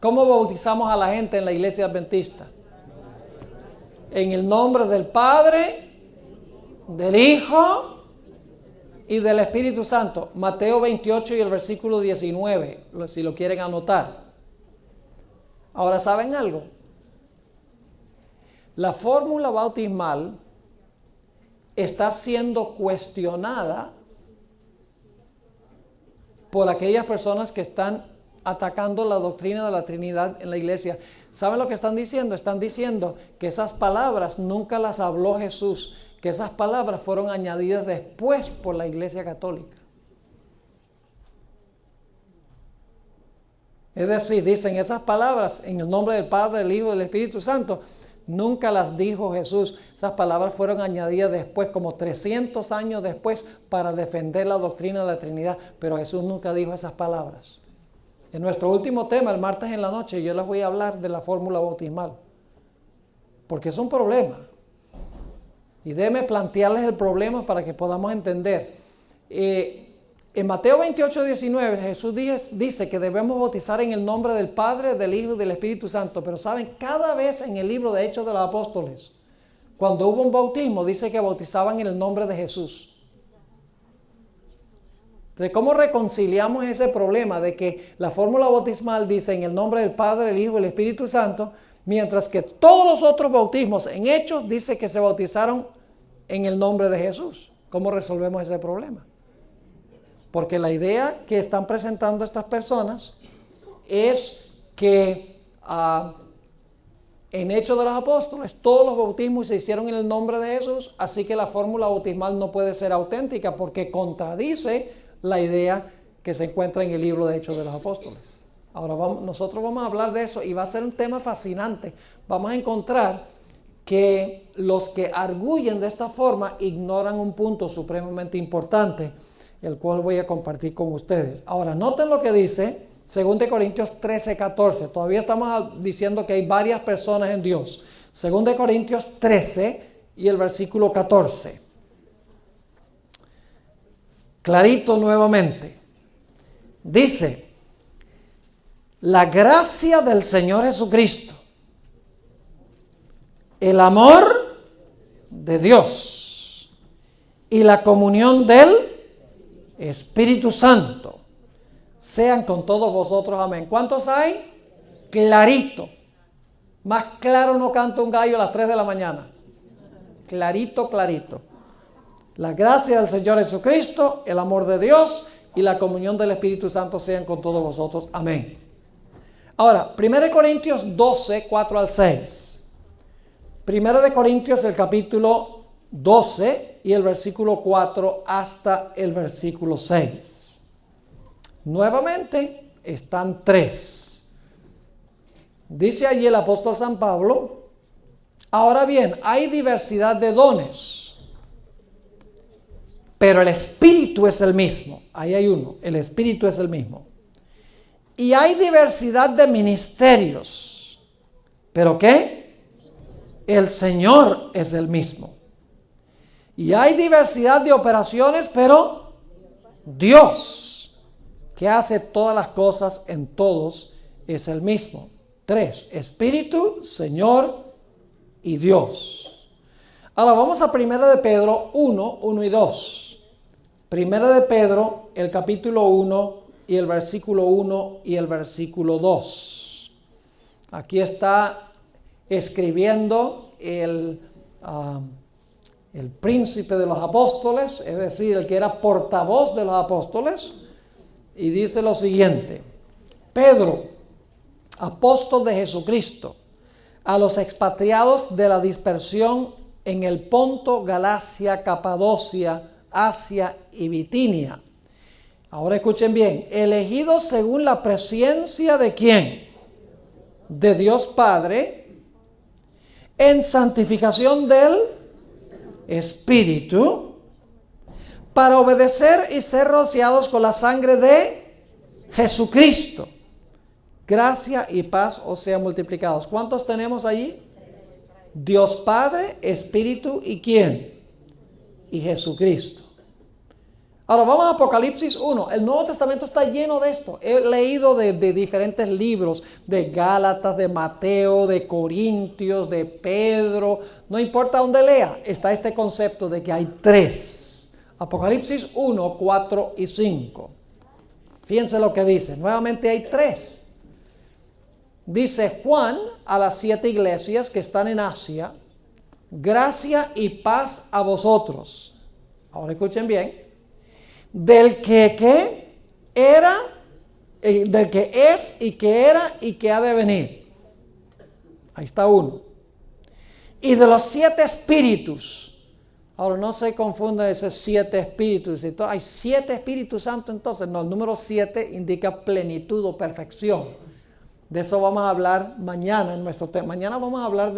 ¿Cómo bautizamos a la gente en la iglesia adventista? En el nombre del Padre, del Hijo y del Espíritu Santo. Mateo 28 y el versículo 19, si lo quieren anotar. Ahora, ¿saben algo? La fórmula bautismal está siendo cuestionada por aquellas personas que están atacando la doctrina de la Trinidad en la iglesia. ¿Saben lo que están diciendo? Están diciendo que esas palabras nunca las habló Jesús, que esas palabras fueron añadidas después por la Iglesia Católica. Es decir, dicen esas palabras en el nombre del Padre, del Hijo y del Espíritu Santo, nunca las dijo Jesús. Esas palabras fueron añadidas después, como 300 años después, para defender la doctrina de la Trinidad, pero Jesús nunca dijo esas palabras. En nuestro último tema, el martes en la noche, yo les voy a hablar de la fórmula bautismal, porque es un problema. Y déjenme plantearles el problema para que podamos entender. En Mateo 28, 19, Jesús dice que debemos bautizar en el nombre del Padre, del Hijo y del Espíritu Santo. Pero saben, cada vez en el libro de Hechos de los Apóstoles, cuando hubo un bautismo, dice que bautizaban en el nombre de Jesús. Entonces, ¿cómo reconciliamos ese problema de que la fórmula bautismal dice en el nombre del Padre, el Hijo y el Espíritu Santo, mientras que todos los otros bautismos en Hechos dice que se bautizaron en el nombre de Jesús? ¿Cómo resolvemos ese problema? Porque la idea que están presentando estas personas es que en Hechos de los Apóstoles todos los bautismos se hicieron en el nombre de Jesús, así que la fórmula bautismal no puede ser auténtica porque contradice la idea que se encuentra en el libro de Hechos de los Apóstoles. Ahora nosotros vamos a hablar de eso y va a ser un tema fascinante. Vamos a encontrar que los que arguyen de esta forma ignoran un punto supremamente importante, el cual voy a compartir con ustedes. Ahora, noten lo que dice 2 Corintios 13, 14. Todavía estamos diciendo que hay varias personas en Dios. 2 Corintios 13 y el versículo 14. Clarito nuevamente. Dice, la gracia del Señor Jesucristo, el amor de Dios y la comunión del Espíritu Santo sean con todos vosotros. Amén. ¿Cuántos hay? Clarito. Más claro no canta un gallo a las 3 de la mañana. Clarito, clarito. La gracia del Señor Jesucristo, el amor de Dios y la comunión del Espíritu Santo sean con todos vosotros. Amén. Ahora, 1 Corintios 12, 4 al 6. 1 Corintios, el capítulo 12 y el versículo 4 hasta el versículo 6. Nuevamente están tres. Dice allí el apóstol San Pablo: ahora bien, hay diversidad de dones, pero el Espíritu es el mismo. Ahí hay uno, el Espíritu es el mismo. Y hay diversidad de ministerios, pero ¿qué? El Señor es el mismo. Y hay diversidad de operaciones, pero Dios, que hace todas las cosas en todos, es el mismo. 3, Espíritu, Señor y Dios. Ahora vamos a 1 de Pedro 1, 1 y 2. 1 de Pedro, el capítulo 1 y el versículo 1 y el versículo 2. Aquí está escribiendo el príncipe de los apóstoles, es decir, el que era portavoz de los apóstoles, y dice lo siguiente: Pedro, apóstol de Jesucristo, a los expatriados de la dispersión en el Ponto, Galacia, Capadocia, Asia y Bitinia. Ahora escuchen bien: elegidos según la presencia de ¿quién? De Dios Padre, en santificación del Espíritu, para obedecer y ser rociados con la sangre de Jesucristo. Gracia y paz os sean multiplicados. ¿Cuántos tenemos allí? Dios Padre, Espíritu y ¿quién? Y Jesucristo. Ahora vamos a Apocalipsis 1. El Nuevo Testamento está lleno de esto. He leído de diferentes libros, de Gálatas, de Mateo, de Corintios, de Pedro. No importa dónde lea, está este concepto de que hay tres. Apocalipsis 1, 4 y 5. Fíjense lo que dice. Nuevamente hay tres. Dice Juan a las 7 iglesias que están en Asia: gracia y paz a vosotros. Ahora escuchen bien. Del que era, del que es y que era y que ha de venir. Ahí está uno. Y de los 7 espíritus. Ahora no se confunda esos 7 espíritus. Hay 7 Espíritus Santos entonces. No, el número 7 indica plenitud o perfección. De eso vamos a hablar mañana en nuestro tema. Mañana vamos a hablar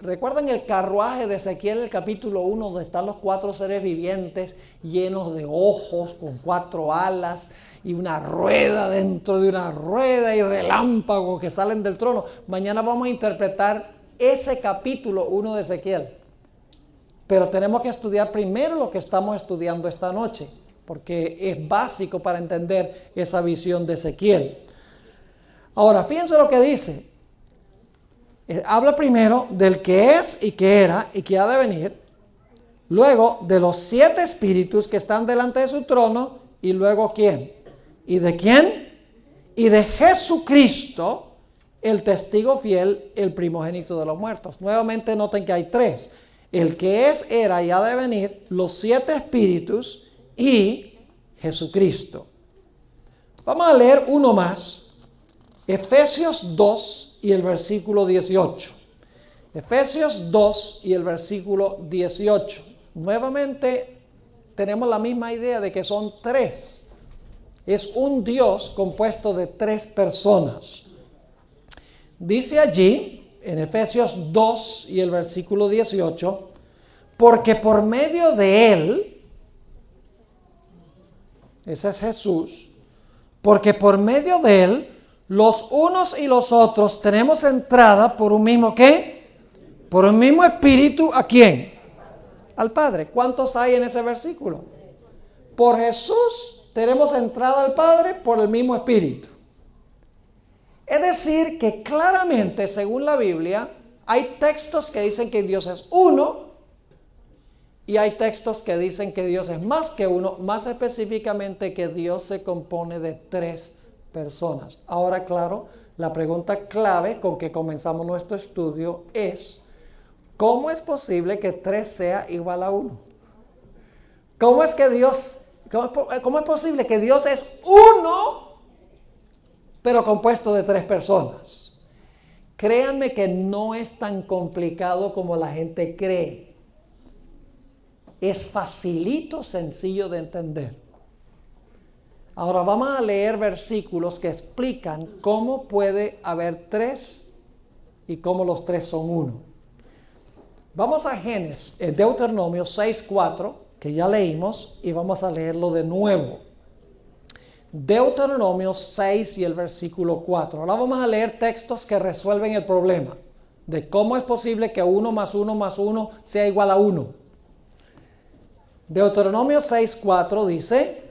¿recuerdan el carruaje de Ezequiel, el capítulo 1, donde están los 4 seres vivientes llenos de ojos, con 4 alas y una rueda dentro de una rueda y relámpagos que salen del trono? Mañana vamos a interpretar ese capítulo 1 de Ezequiel. Pero tenemos que estudiar primero lo que estamos estudiando esta noche, porque es básico para entender esa visión de Ezequiel. Ahora, fíjense lo que dice. Habla primero del que es y que era y que ha de venir. Luego de los 7 espíritus que están delante de su trono. Y luego ¿quién? ¿Y de quién? Y de Jesucristo, el testigo fiel, el primogénito de los muertos. Nuevamente noten que hay 3. El que es, era y ha de venir, los 7 espíritus y Jesucristo. Vamos a leer uno más. Efesios 2 y el versículo 18. Efesios 2 y el versículo 18. Nuevamente tenemos la misma idea de que son 3. Es un Dios compuesto de 3 personas. Dice allí, en Efesios 2 y el versículo 18, porque por medio de Él, ese es Jesús, porque por medio de Él, los unos y los otros tenemos entrada por un mismo ¿qué? Por un mismo espíritu. ¿A quién? Al Padre. ¿Cuántos hay en ese versículo? Por Jesús tenemos entrada al Padre por el mismo espíritu. Es decir que claramente, según la Biblia, Hay textos que dicen que Dios es uno y hay textos que dicen que Dios es más que uno, más específicamente que Dios se compone de 3 personas. Ahora, claro, la pregunta clave con que comenzamos nuestro estudio es: ¿cómo es posible que 3 sea igual a 1? ¿Cómo es posible que Dios es uno, pero compuesto de 3 personas? Créanme que no es tan complicado como la gente cree. Es facilito, sencillo de entender. Ahora vamos a leer versículos que explican cómo puede haber 3 y cómo los 3 son uno. Vamos a Deuteronomio 6:4, que ya leímos, y vamos a leerlo de nuevo. Deuteronomio 6 y el versículo 4. Ahora vamos a leer textos que resuelven el problema de cómo es posible que 1 más 1 más 1 sea igual a 1. Deuteronomio 6:4 dice: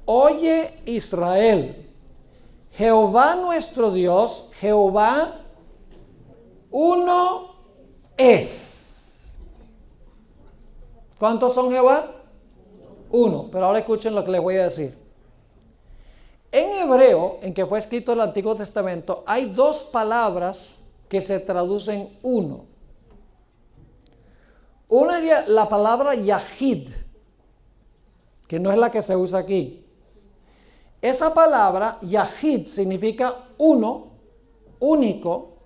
Oye Israel, Jehová nuestro Dios, Jehová uno es. ¿Cuántos son Jehová? Uno. Pero ahora escuchen lo que les voy a decir. En hebreo, en que fue escrito el Antiguo Testamento, hay 2 palabras que se traducen uno. Una es la palabra Yahid, que no es la que se usa aquí. Esa palabra Yahid significa uno, único,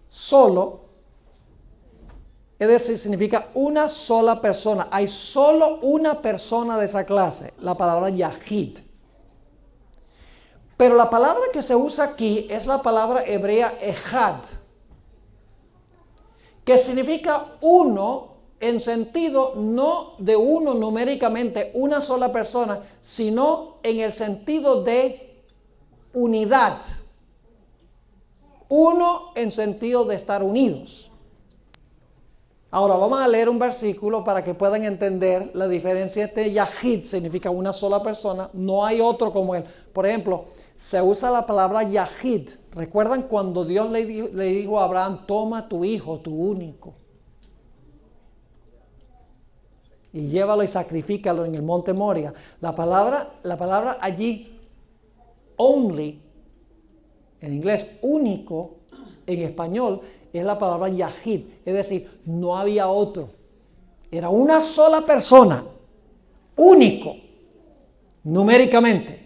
solo. Es decir, significa una sola persona. Hay solo una persona de esa clase, la palabra Yahid. Pero la palabra que se usa aquí es la palabra hebrea Echad, que significa uno en sentido no de uno numéricamente, una sola persona, sino en el sentido de unidad. Uno en sentido de estar unidos. Ahora vamos a leer un versículo para que puedan entender la diferencia. Este Yahid significa una sola persona, no hay otro como él. Por ejemplo, se usa la palabra Yahid. ¿Recuerdan cuando Dios le dijo a Abraham: toma tu hijo, tu único, y llévalo y sacrifícalo en el monte Moria? La palabra allí, only, en inglés único, en español, es la palabra Yahid. Es decir, no había otro. Era una sola persona, único, numéricamente.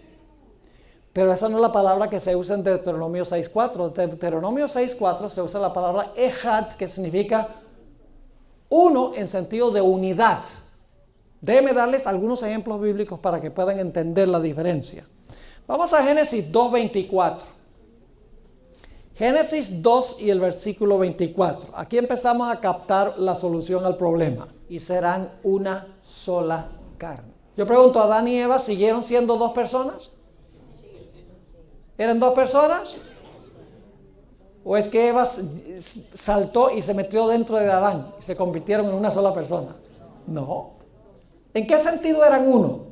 Pero esa no es la palabra que se usa en Deuteronomio 6:4. En Deuteronomio 6:4 se usa la palabra Echad, que significa uno en sentido de unidad. Déjenme darles algunos ejemplos bíblicos para que puedan entender la diferencia. Vamos a Génesis 2:24. Génesis 2 y el versículo 24. Aquí empezamos a captar la solución al problema. Y serán una sola carne. Yo pregunto, ¿Adán y Eva siguieron siendo 2 personas? ¿Eran 2 personas? ¿O es que Eva saltó y se metió dentro de Adán y se convirtieron en una sola persona? No. ¿En qué sentido eran uno?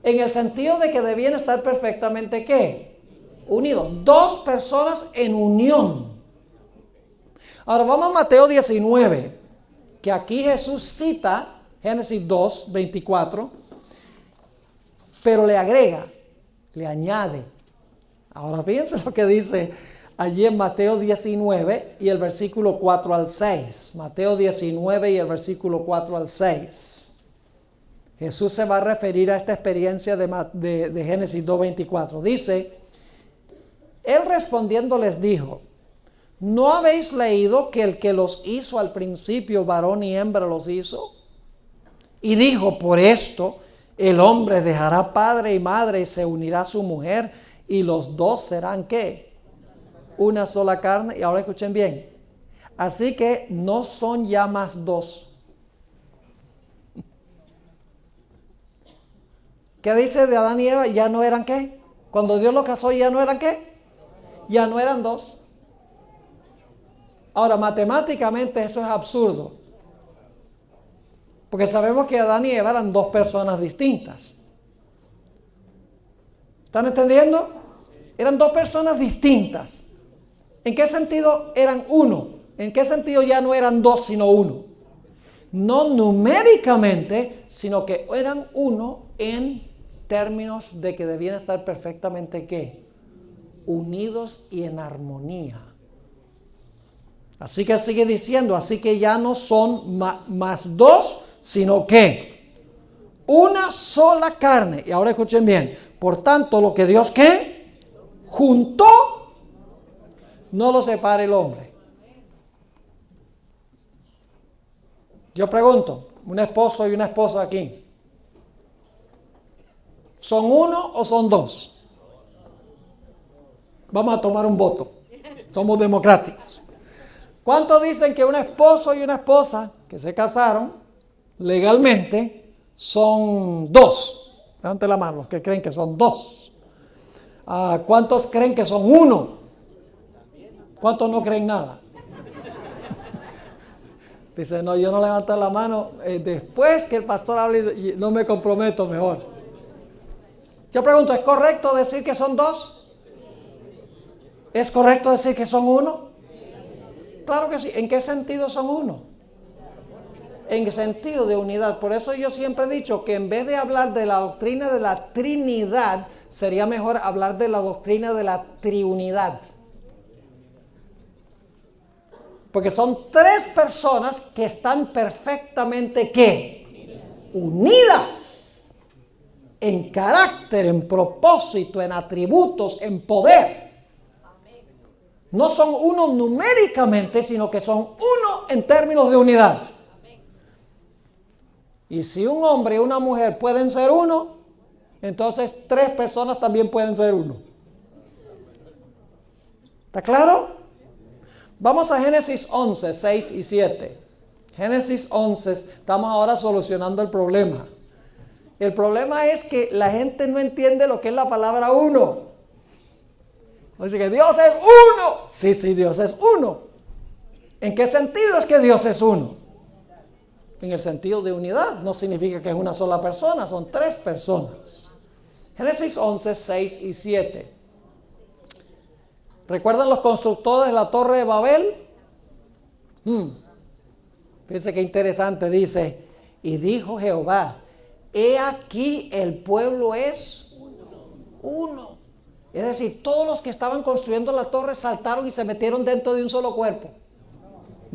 En el sentido de que debían estar perfectamente, ¿qué? Unidos. 2 personas en unión. Ahora vamos a Mateo 19, que aquí Jesús cita Génesis 2:24, pero le agrega, le añade. Ahora fíjense lo que dice allí en Mateo 19 y el versículo 4 al 6. Mateo 19 y el versículo 4 al 6. Jesús se va a referir a esta experiencia de Génesis 2:24. Dice: Él respondiendo les dijo: ¿no habéis leído que el que los hizo al principio, varón y hembra los hizo? Y dijo: por esto el hombre dejará padre y madre y se unirá a su mujer, y los 2 serán ¿qué? Una sola carne. Y ahora escuchen bien. Así que no son ya más 2. ¿Qué dice de Adán y Eva? Ya no eran ¿qué? Cuando Dios los casó, ya no eran ¿qué? Ya no eran 2. Ahora, matemáticamente eso es absurdo, porque sabemos que Adán y Eva eran 2 personas distintas. ¿Están entendiendo? Eran 2 personas distintas. ¿En qué sentido eran uno? ¿En qué sentido ya no eran dos, sino uno? No numéricamente, sino que eran uno en términos de que debían estar perfectamente, ¿qué? Unidos y en armonía. Así que sigue diciendo, así que ya no son más dos, sino que una sola carne. Y ahora escuchen bien, por tanto, lo que Dios, ¿qué? Juntó, no lo separe el hombre. Yo pregunto, un esposo y una esposa aquí, ¿son uno o son dos? Vamos a tomar un voto. Somos democráticos. ¿Cuántos dicen que un esposo y una esposa que se casaron legalmente son dos? Levanten la mano los que creen que son dos. ¿Cuántos creen que son uno? ¿Cuántos no creen nada? Dice, no, yo no levanto la mano. Después que el pastor hable, no me comprometo mejor. Yo pregunto, ¿es correcto decir que son dos? ¿Es correcto decir que son uno? Claro que sí. ¿En qué sentido son uno? En el sentido de unidad. Por eso yo siempre he dicho que en vez de hablar de la doctrina de la Trinidad, sería mejor hablar de la doctrina de la triunidad. Porque son tres personas que están perfectamente, ¿qué? Unidas. En carácter, en propósito, en atributos, en poder. No son uno numéricamente, sino que son uno en términos de unidad. Y si un hombre y una mujer pueden ser uno, entonces tres personas también pueden ser uno. ¿Está claro? Vamos a Génesis 11, 6 y 7. Génesis 11, estamos ahora solucionando el problema. El problema es que la gente no entiende lo que es la palabra uno. Dice que Dios es uno. Sí, Dios es uno. ¿En qué sentido es que Dios es uno? En el sentido de unidad. No significa que es una sola persona, son tres personas. Génesis 11, 6 y 7. ¿Recuerdan los constructores de la Torre de Babel? Fíjense qué interesante, dice, y dijo Jehová, he aquí el pueblo es uno. Es decir, todos los que estaban construyendo la torre saltaron y se metieron dentro de un solo cuerpo.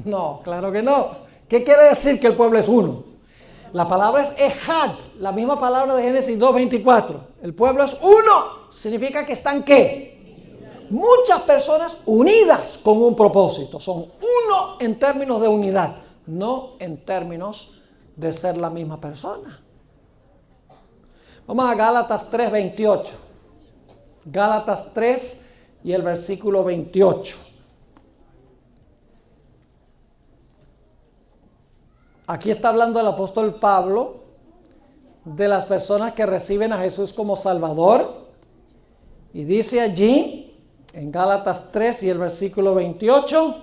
No, claro que no. ¿Qué quiere decir que el pueblo es uno? La palabra es Ejad, la misma palabra de Génesis 2:24. El pueblo es uno. Significa que están ¿qué? Muchas personas unidas con un propósito. Son uno en términos de unidad, no en términos de ser la misma persona. Vamos a Gálatas 3:28. Gálatas 3 y el versículo 28. Aquí está hablando el apóstol Pablo de las personas que reciben a Jesús como Salvador. Y dice allí, en Gálatas 3 y el versículo 28,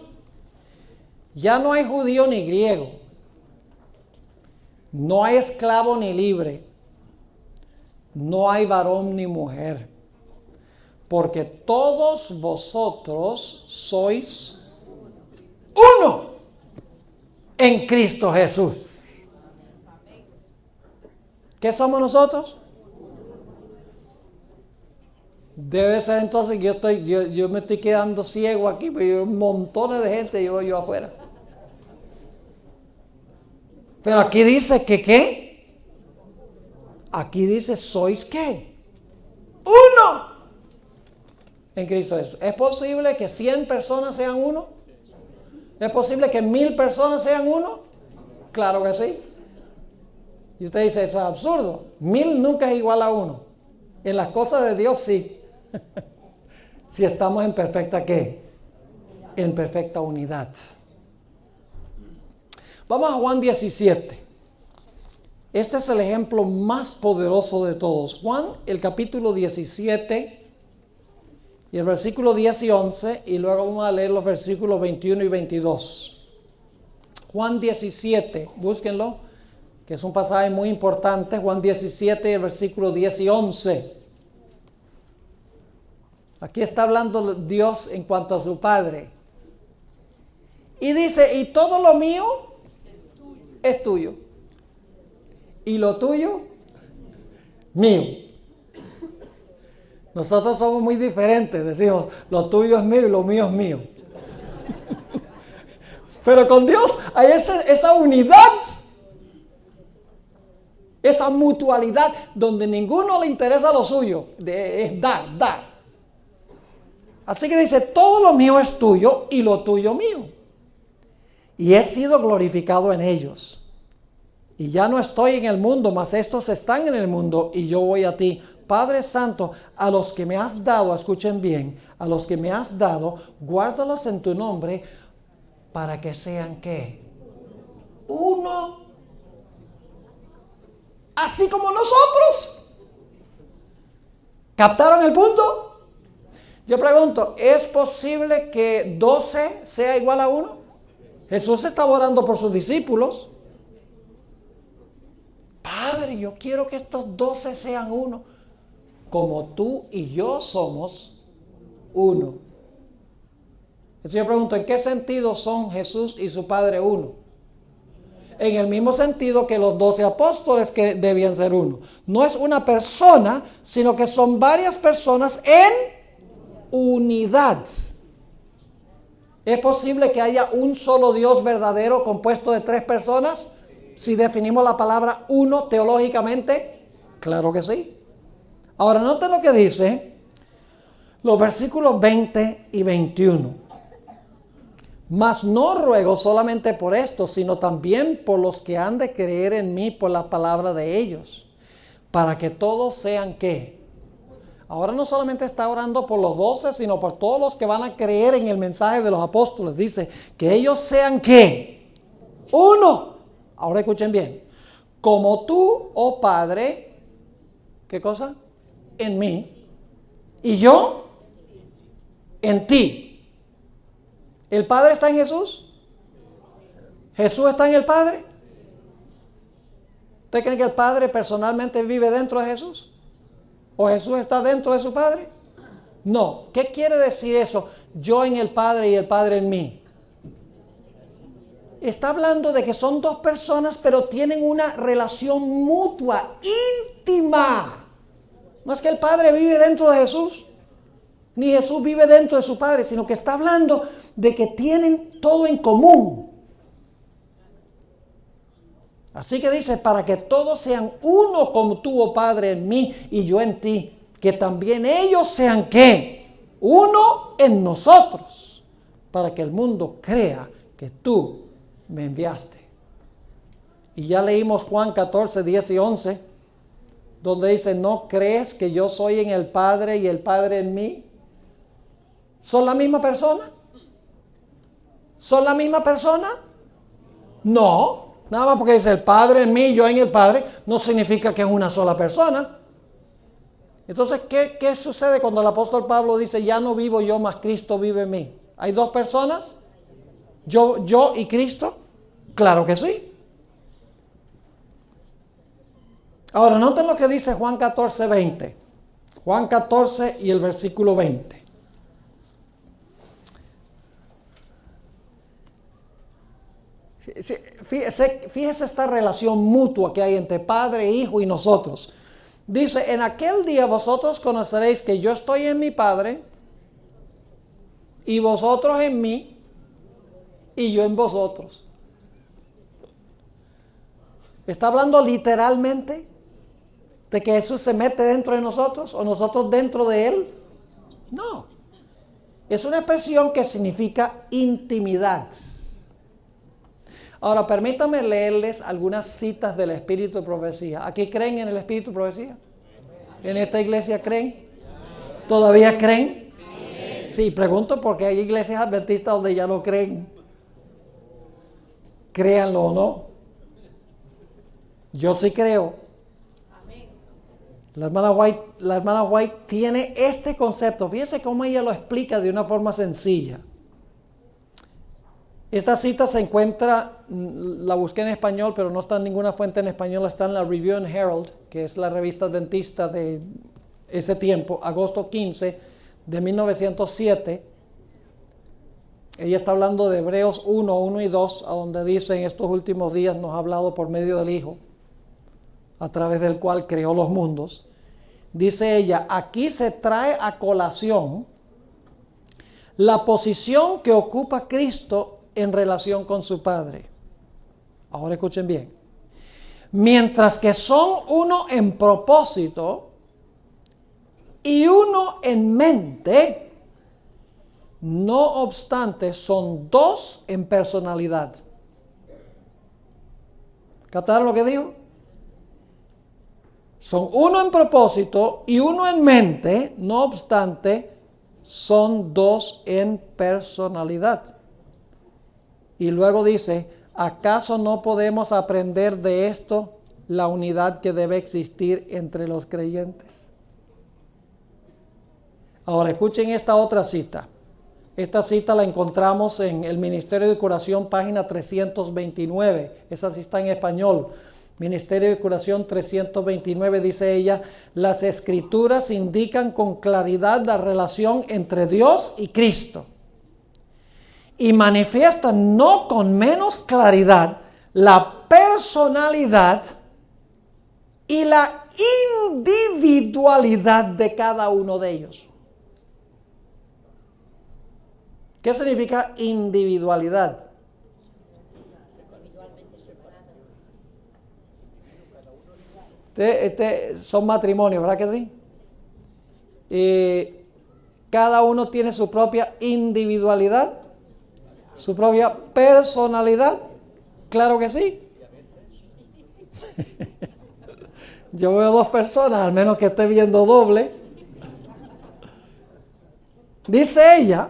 ya no hay judío ni griego, no hay esclavo ni libre, no hay varón ni mujer, porque todos vosotros sois uno en Cristo Jesús. ¿Qué somos nosotros? Debe ser entonces que yo me estoy quedando ciego aquí, pero hay montones de gente llevo yo afuera. Pero aquí dice que ¿qué? Aquí dice sois ¿qué? Uno en Cristo Jesús. ¿Es posible que 100 personas sean uno? ¿Es posible que 1000 personas sean uno? Claro que sí. Y usted dice, eso es absurdo. 1000 nunca es igual a uno. En las cosas de Dios sí. Si estamos en perfecta ¿qué? En perfecta unidad. Vamos a Juan 17. Este es el ejemplo más poderoso de todos. Juan, el capítulo 17 y el versículo 10 y 11, y luego vamos a leer los versículos 21 y 22. Juan 17, búsquenlo, que es un pasaje muy importante. Juan 17, el versículo 10 y 11. Aquí está hablando Dios en cuanto a su Padre. Y dice, y todo lo mío es tuyo. Y lo tuyo, mío. Nosotros somos muy diferentes. Decimos, lo tuyo es mío y lo mío es mío. Pero con Dios hay esa unidad. Esa mutualidad donde ninguno le interesa lo suyo. Es dar. Así que dice, todo lo mío es tuyo y lo tuyo mío. Y he sido glorificado en ellos. Y ya no estoy en el mundo, mas estos están en el mundo y yo voy a ti. Padre Santo, a los que me has dado, escuchen bien, a los que me has dado, guárdalos en tu nombre para que sean ¿qué? Uno. Así como nosotros. ¿Captaron el punto? Yo pregunto, ¿es posible que 12 sea igual a 1? Jesús estaba orando por sus discípulos. Padre, yo quiero que estos 12 sean uno, como tú y yo somos uno. Entonces yo pregunto, ¿en qué sentido son Jesús y su Padre uno? En el mismo sentido que los 12 apóstoles que debían ser uno. No es una persona, sino que son varias personas en unidad. ¿Es posible que haya un solo Dios verdadero compuesto de 3 personas? Si definimos la palabra uno teológicamente, claro que sí. Ahora noten lo que dice los versículos 20 y 21. Mas no ruego solamente por esto, sino también por los que han de creer en mí por la palabra de ellos, para que todos sean ¿qué? Ahora no solamente está orando por los 12, sino por todos los que van a creer en el mensaje de los apóstoles. Dice, que ellos sean ¿qué? Uno. Ahora escuchen bien. Como tú, oh Padre, ¿qué cosa? En mí. Y yo en ti. ¿El Padre está en Jesús? ¿Jesús está en el Padre? ¿Usted cree que el Padre personalmente vive dentro de Jesús? ¿O Jesús está dentro de su Padre? No. ¿Qué quiere decir eso? Yo en el Padre y el Padre en mí. Está hablando de que son 2 personas, pero tienen una relación mutua, íntima. No es que el Padre vive dentro de Jesús, ni Jesús vive dentro de su Padre, sino que está hablando de que tienen todo en común. Así que dice, para que todos sean uno como tú, oh Padre, en mí y yo en ti, que también ellos sean ¿qué? Uno en nosotros, para que el mundo crea que tú me enviaste. Y ya leímos Juan 14, 10 y 11, donde dice, ¿no crees que yo soy en el Padre y el Padre en mí? ¿Son la misma persona? ¿Son la misma persona? No. Nada más porque dice el Padre en mí y yo en el Padre, no significa que es una sola persona. Entonces, ¿qué sucede cuando el apóstol Pablo dice, ya no vivo yo, mas Cristo vive en mí? ¿Hay 2 personas? ¿Yo y Cristo? Claro que sí. Ahora, noten lo que dice Juan 14, 20. Juan 14 y el versículo 20. Fíjese esta relación mutua que hay entre Padre, Hijo y nosotros. Dice, en aquel día vosotros conoceréis que yo estoy en mi Padre y vosotros en mí y yo en vosotros. ¿Está hablando literalmente de que Jesús se mete dentro de nosotros o nosotros dentro de Él? No. Es una expresión que significa intimidad. Ahora, permítanme leerles algunas citas del Espíritu de Profecía. ¿Aquí creen en el Espíritu de Profecía? ¿En esta iglesia creen? ¿Todavía creen? Sí, pregunto porque hay iglesias adventistas donde ya no creen. Créanlo o no. Yo sí creo. La hermana White tiene este concepto. Fíjense cómo ella lo explica de una forma sencilla. Esta cita se encuentra, la busqué en español, pero no está en ninguna fuente en español, está en la Review and Herald, que es la revista adventista de ese tiempo, agosto 15 de 1907. Ella está hablando de Hebreos 1 y 2, a donde dice: en estos últimos días nos ha hablado por medio del Hijo, a través del cual creó los mundos. Dice ella, aquí se trae a colación la posición que ocupa Cristo en relación con su Padre. Ahora escuchen bien. Mientras que son uno en propósito y uno en mente, no obstante son dos en personalidad. ¿Captaron lo que dijo? Son uno en propósito y uno en mente, no obstante son dos en personalidad. Y luego dice, ¿acaso no podemos aprender de esto la unidad que debe existir entre los creyentes? Ahora escuchen esta otra cita. Esta cita la encontramos en el Ministerio de Curación, página 329. Esa sí está en español. Ministerio de Curación 329, dice ella, las Escrituras indican con claridad la relación entre Dios y Cristo y manifiestan no con menos claridad la personalidad y la individualidad de cada uno de ellos. ¿Qué significa individualidad? Son matrimonios, ¿verdad que sí? Cada uno tiene su propia individualidad, su propia personalidad. Claro que sí. Yo veo dos personas, al menos que esté viendo doble. Dice ella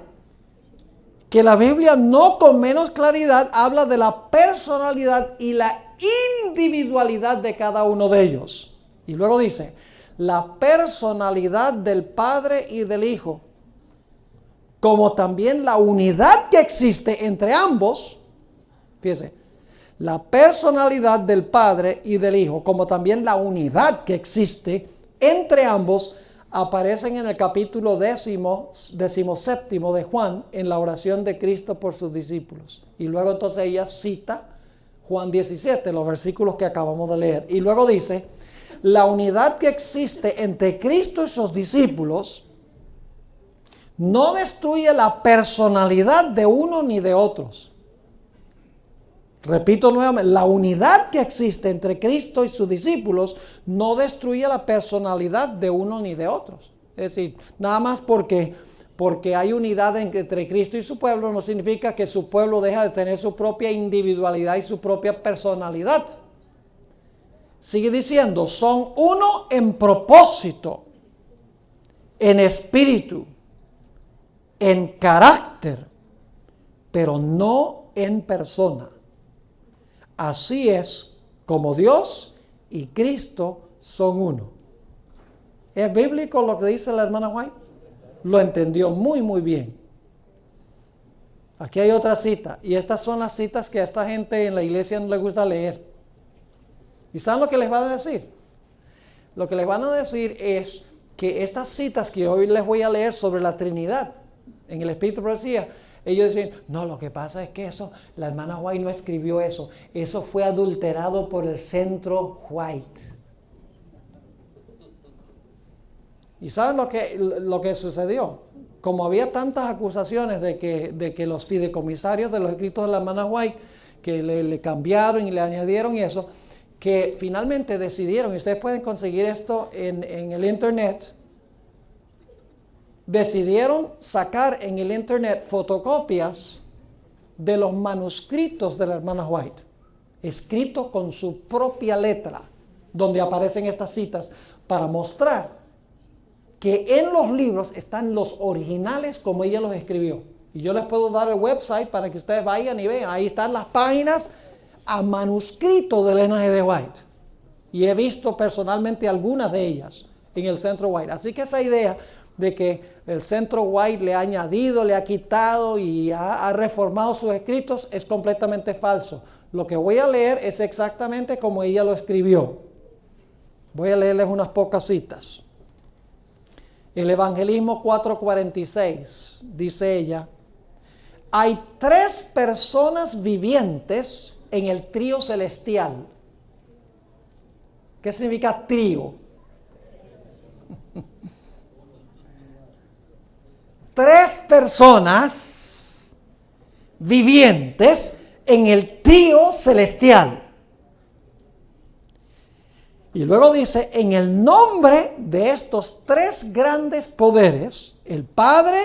que la Biblia no con menos claridad habla de la personalidad y la individualidad de cada uno de ellos. Y luego dice, la personalidad del Padre y del Hijo, como también la unidad que existe entre ambos. Fíjese, la personalidad del Padre y del Hijo, como también la unidad que existe entre ambos, aparecen en el capítulo 17 de Juan, en la oración de Cristo por sus discípulos. Y luego entonces ella cita Juan 17, los versículos que acabamos de leer. Y luego dice, la unidad que existe entre Cristo y sus discípulos no destruye la personalidad de uno ni de otros. Repito nuevamente, la unidad que existe entre Cristo y sus discípulos no destruye la personalidad de uno ni de otros. Es decir, nada más porque hay unidad entre Cristo y su pueblo, no significa que su pueblo deja de tener su propia individualidad y su propia personalidad. Sigue diciendo, son uno en propósito, en espíritu, en carácter, pero no en persona. Así es como Dios y Cristo son uno. ¿Es bíblico lo que dice la hermana White? Lo entendió muy, muy bien. Aquí hay otra cita. Y estas son las citas que a esta gente en la iglesia no le gusta leer. ¿Y saben lo que les va a decir? Lo que les van a decir es que estas citas que hoy les voy a leer sobre la Trinidad, en el Espíritu de Profecía, ellos dicen, no, lo que pasa es que eso, la hermana White no escribió eso. Eso fue adulterado por el Centro White. ¿Y saben lo que sucedió? Como había tantas acusaciones de que los fideicomisarios de los escritos de la hermana White, que le cambiaron y le añadieron y eso, que finalmente decidieron, y ustedes pueden conseguir esto en el internet, decidieron sacar en el internet fotocopias de los manuscritos de la hermana White, escritos con su propia letra, donde aparecen estas citas, para mostrar que en los libros están los originales como ella los escribió. Y yo les puedo dar el website para que ustedes vayan y vean. Ahí están las páginas a manuscrito de Elena G. de White. Y he visto personalmente algunas de ellas en el Centro White. Así que esa idea de que el Centro White le ha añadido, le ha quitado y ha reformado sus escritos es completamente falso. Lo que voy a leer es exactamente como ella lo escribió. Voy a leerles unas pocas citas. El Evangelismo 4:46, dice ella, hay 3 personas vivientes en el trío celestial. ¿Qué significa trío? 3 personas vivientes en el trío celestial. Y luego dice, en el nombre de estos 3 grandes poderes, el Padre,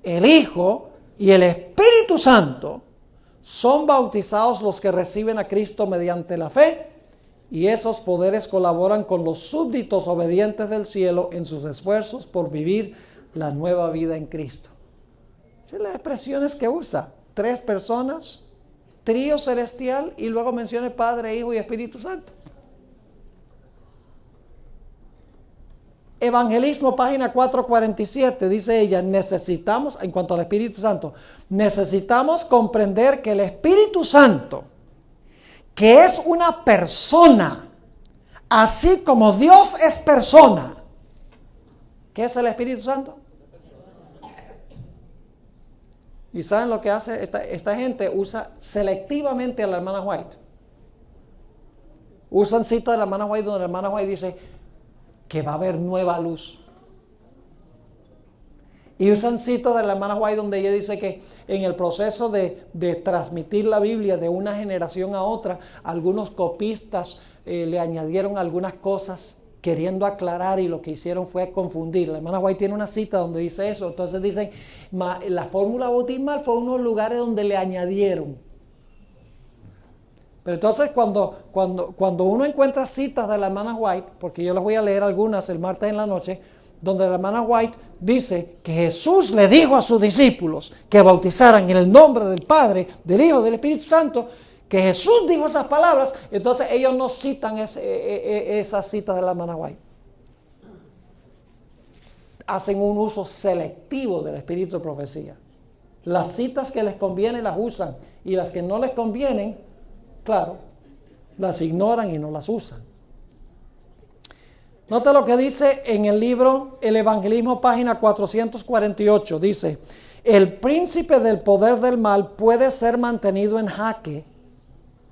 el Hijo y el Espíritu Santo, son bautizados los que reciben a Cristo mediante la fe, y esos poderes colaboran con los súbditos obedientes del cielo en sus esfuerzos por vivir la nueva vida en Cristo. Esas son las expresiones que usa. 3 personas, trío celestial, y luego menciona Padre, Hijo y Espíritu Santo. Evangelismo, página 447, dice ella, necesitamos, en cuanto al Espíritu Santo, necesitamos comprender que el Espíritu Santo, que es una persona, así como Dios es persona. ¿Qué es el Espíritu Santo? ¿Y saben lo que hace esta gente? Usa selectivamente a la hermana White. Usan cita de la hermana White donde la hermana White dice que va a haber nueva luz. Y usan citas de la hermana White donde ella dice que en el proceso de transmitir la Biblia de una generación a otra, algunos copistas le añadieron algunas cosas queriendo aclarar, y lo que hicieron fue confundir. La hermana White tiene una cita donde dice eso. Entonces dicen, la fórmula bautismal fue unos lugares donde le añadieron. Pero entonces cuando uno encuentra citas de la hermana White, porque yo les voy a leer algunas el martes en la noche, donde la hermana White dice que Jesús le dijo a sus discípulos que bautizaran en el nombre del Padre, del Hijo y del Espíritu Santo, que Jesús dijo esas palabras, entonces ellos no citan esas citas de la hermana White. Hacen un uso selectivo del espíritu de profecía. Las citas que les convienen las usan, y las que no les convienen, claro, las ignoran y no las usan. Nota lo que dice en el libro El Evangelismo, página 448. Dice, el príncipe del poder del mal puede ser mantenido en jaque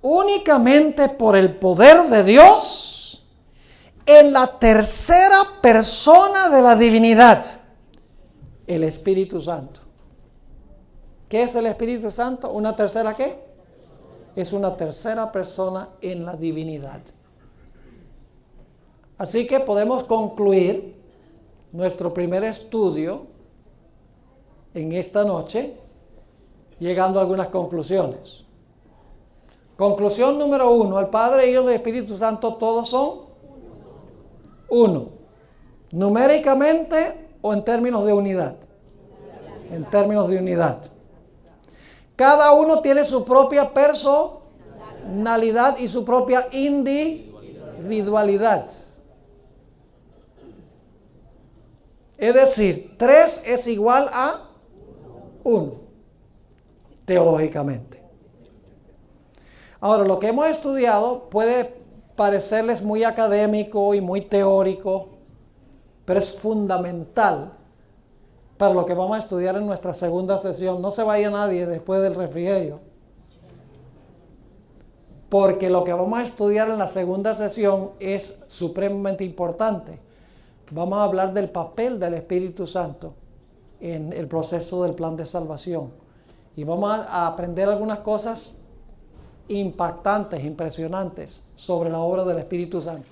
únicamente por el poder de Dios en la tercera persona de la divinidad, el Espíritu Santo. ¿Qué es el Espíritu Santo? ¿Una tercera qué? Es una tercera persona en la divinidad. Así que podemos concluir nuestro primer estudio en esta noche llegando a algunas conclusiones. Conclusión número 1, el Padre, Hijo y el Espíritu Santo todos son uno. Numéricamente o en términos de unidad. En términos de unidad. Cada uno tiene su propia personalidad y su propia individualidad. Es decir, 3 es igual a 1, teológicamente. Ahora, lo que hemos estudiado puede parecerles muy académico y muy teórico, pero es fundamental para lo que vamos a estudiar en nuestra segunda sesión. No se vaya nadie después del refrigerio, porque lo que vamos a estudiar en la segunda sesión es supremamente importante. Vamos a hablar del papel del Espíritu Santo en el proceso del plan de salvación, y vamos a aprender algunas cosas impactantes, impresionantes sobre la obra del Espíritu Santo.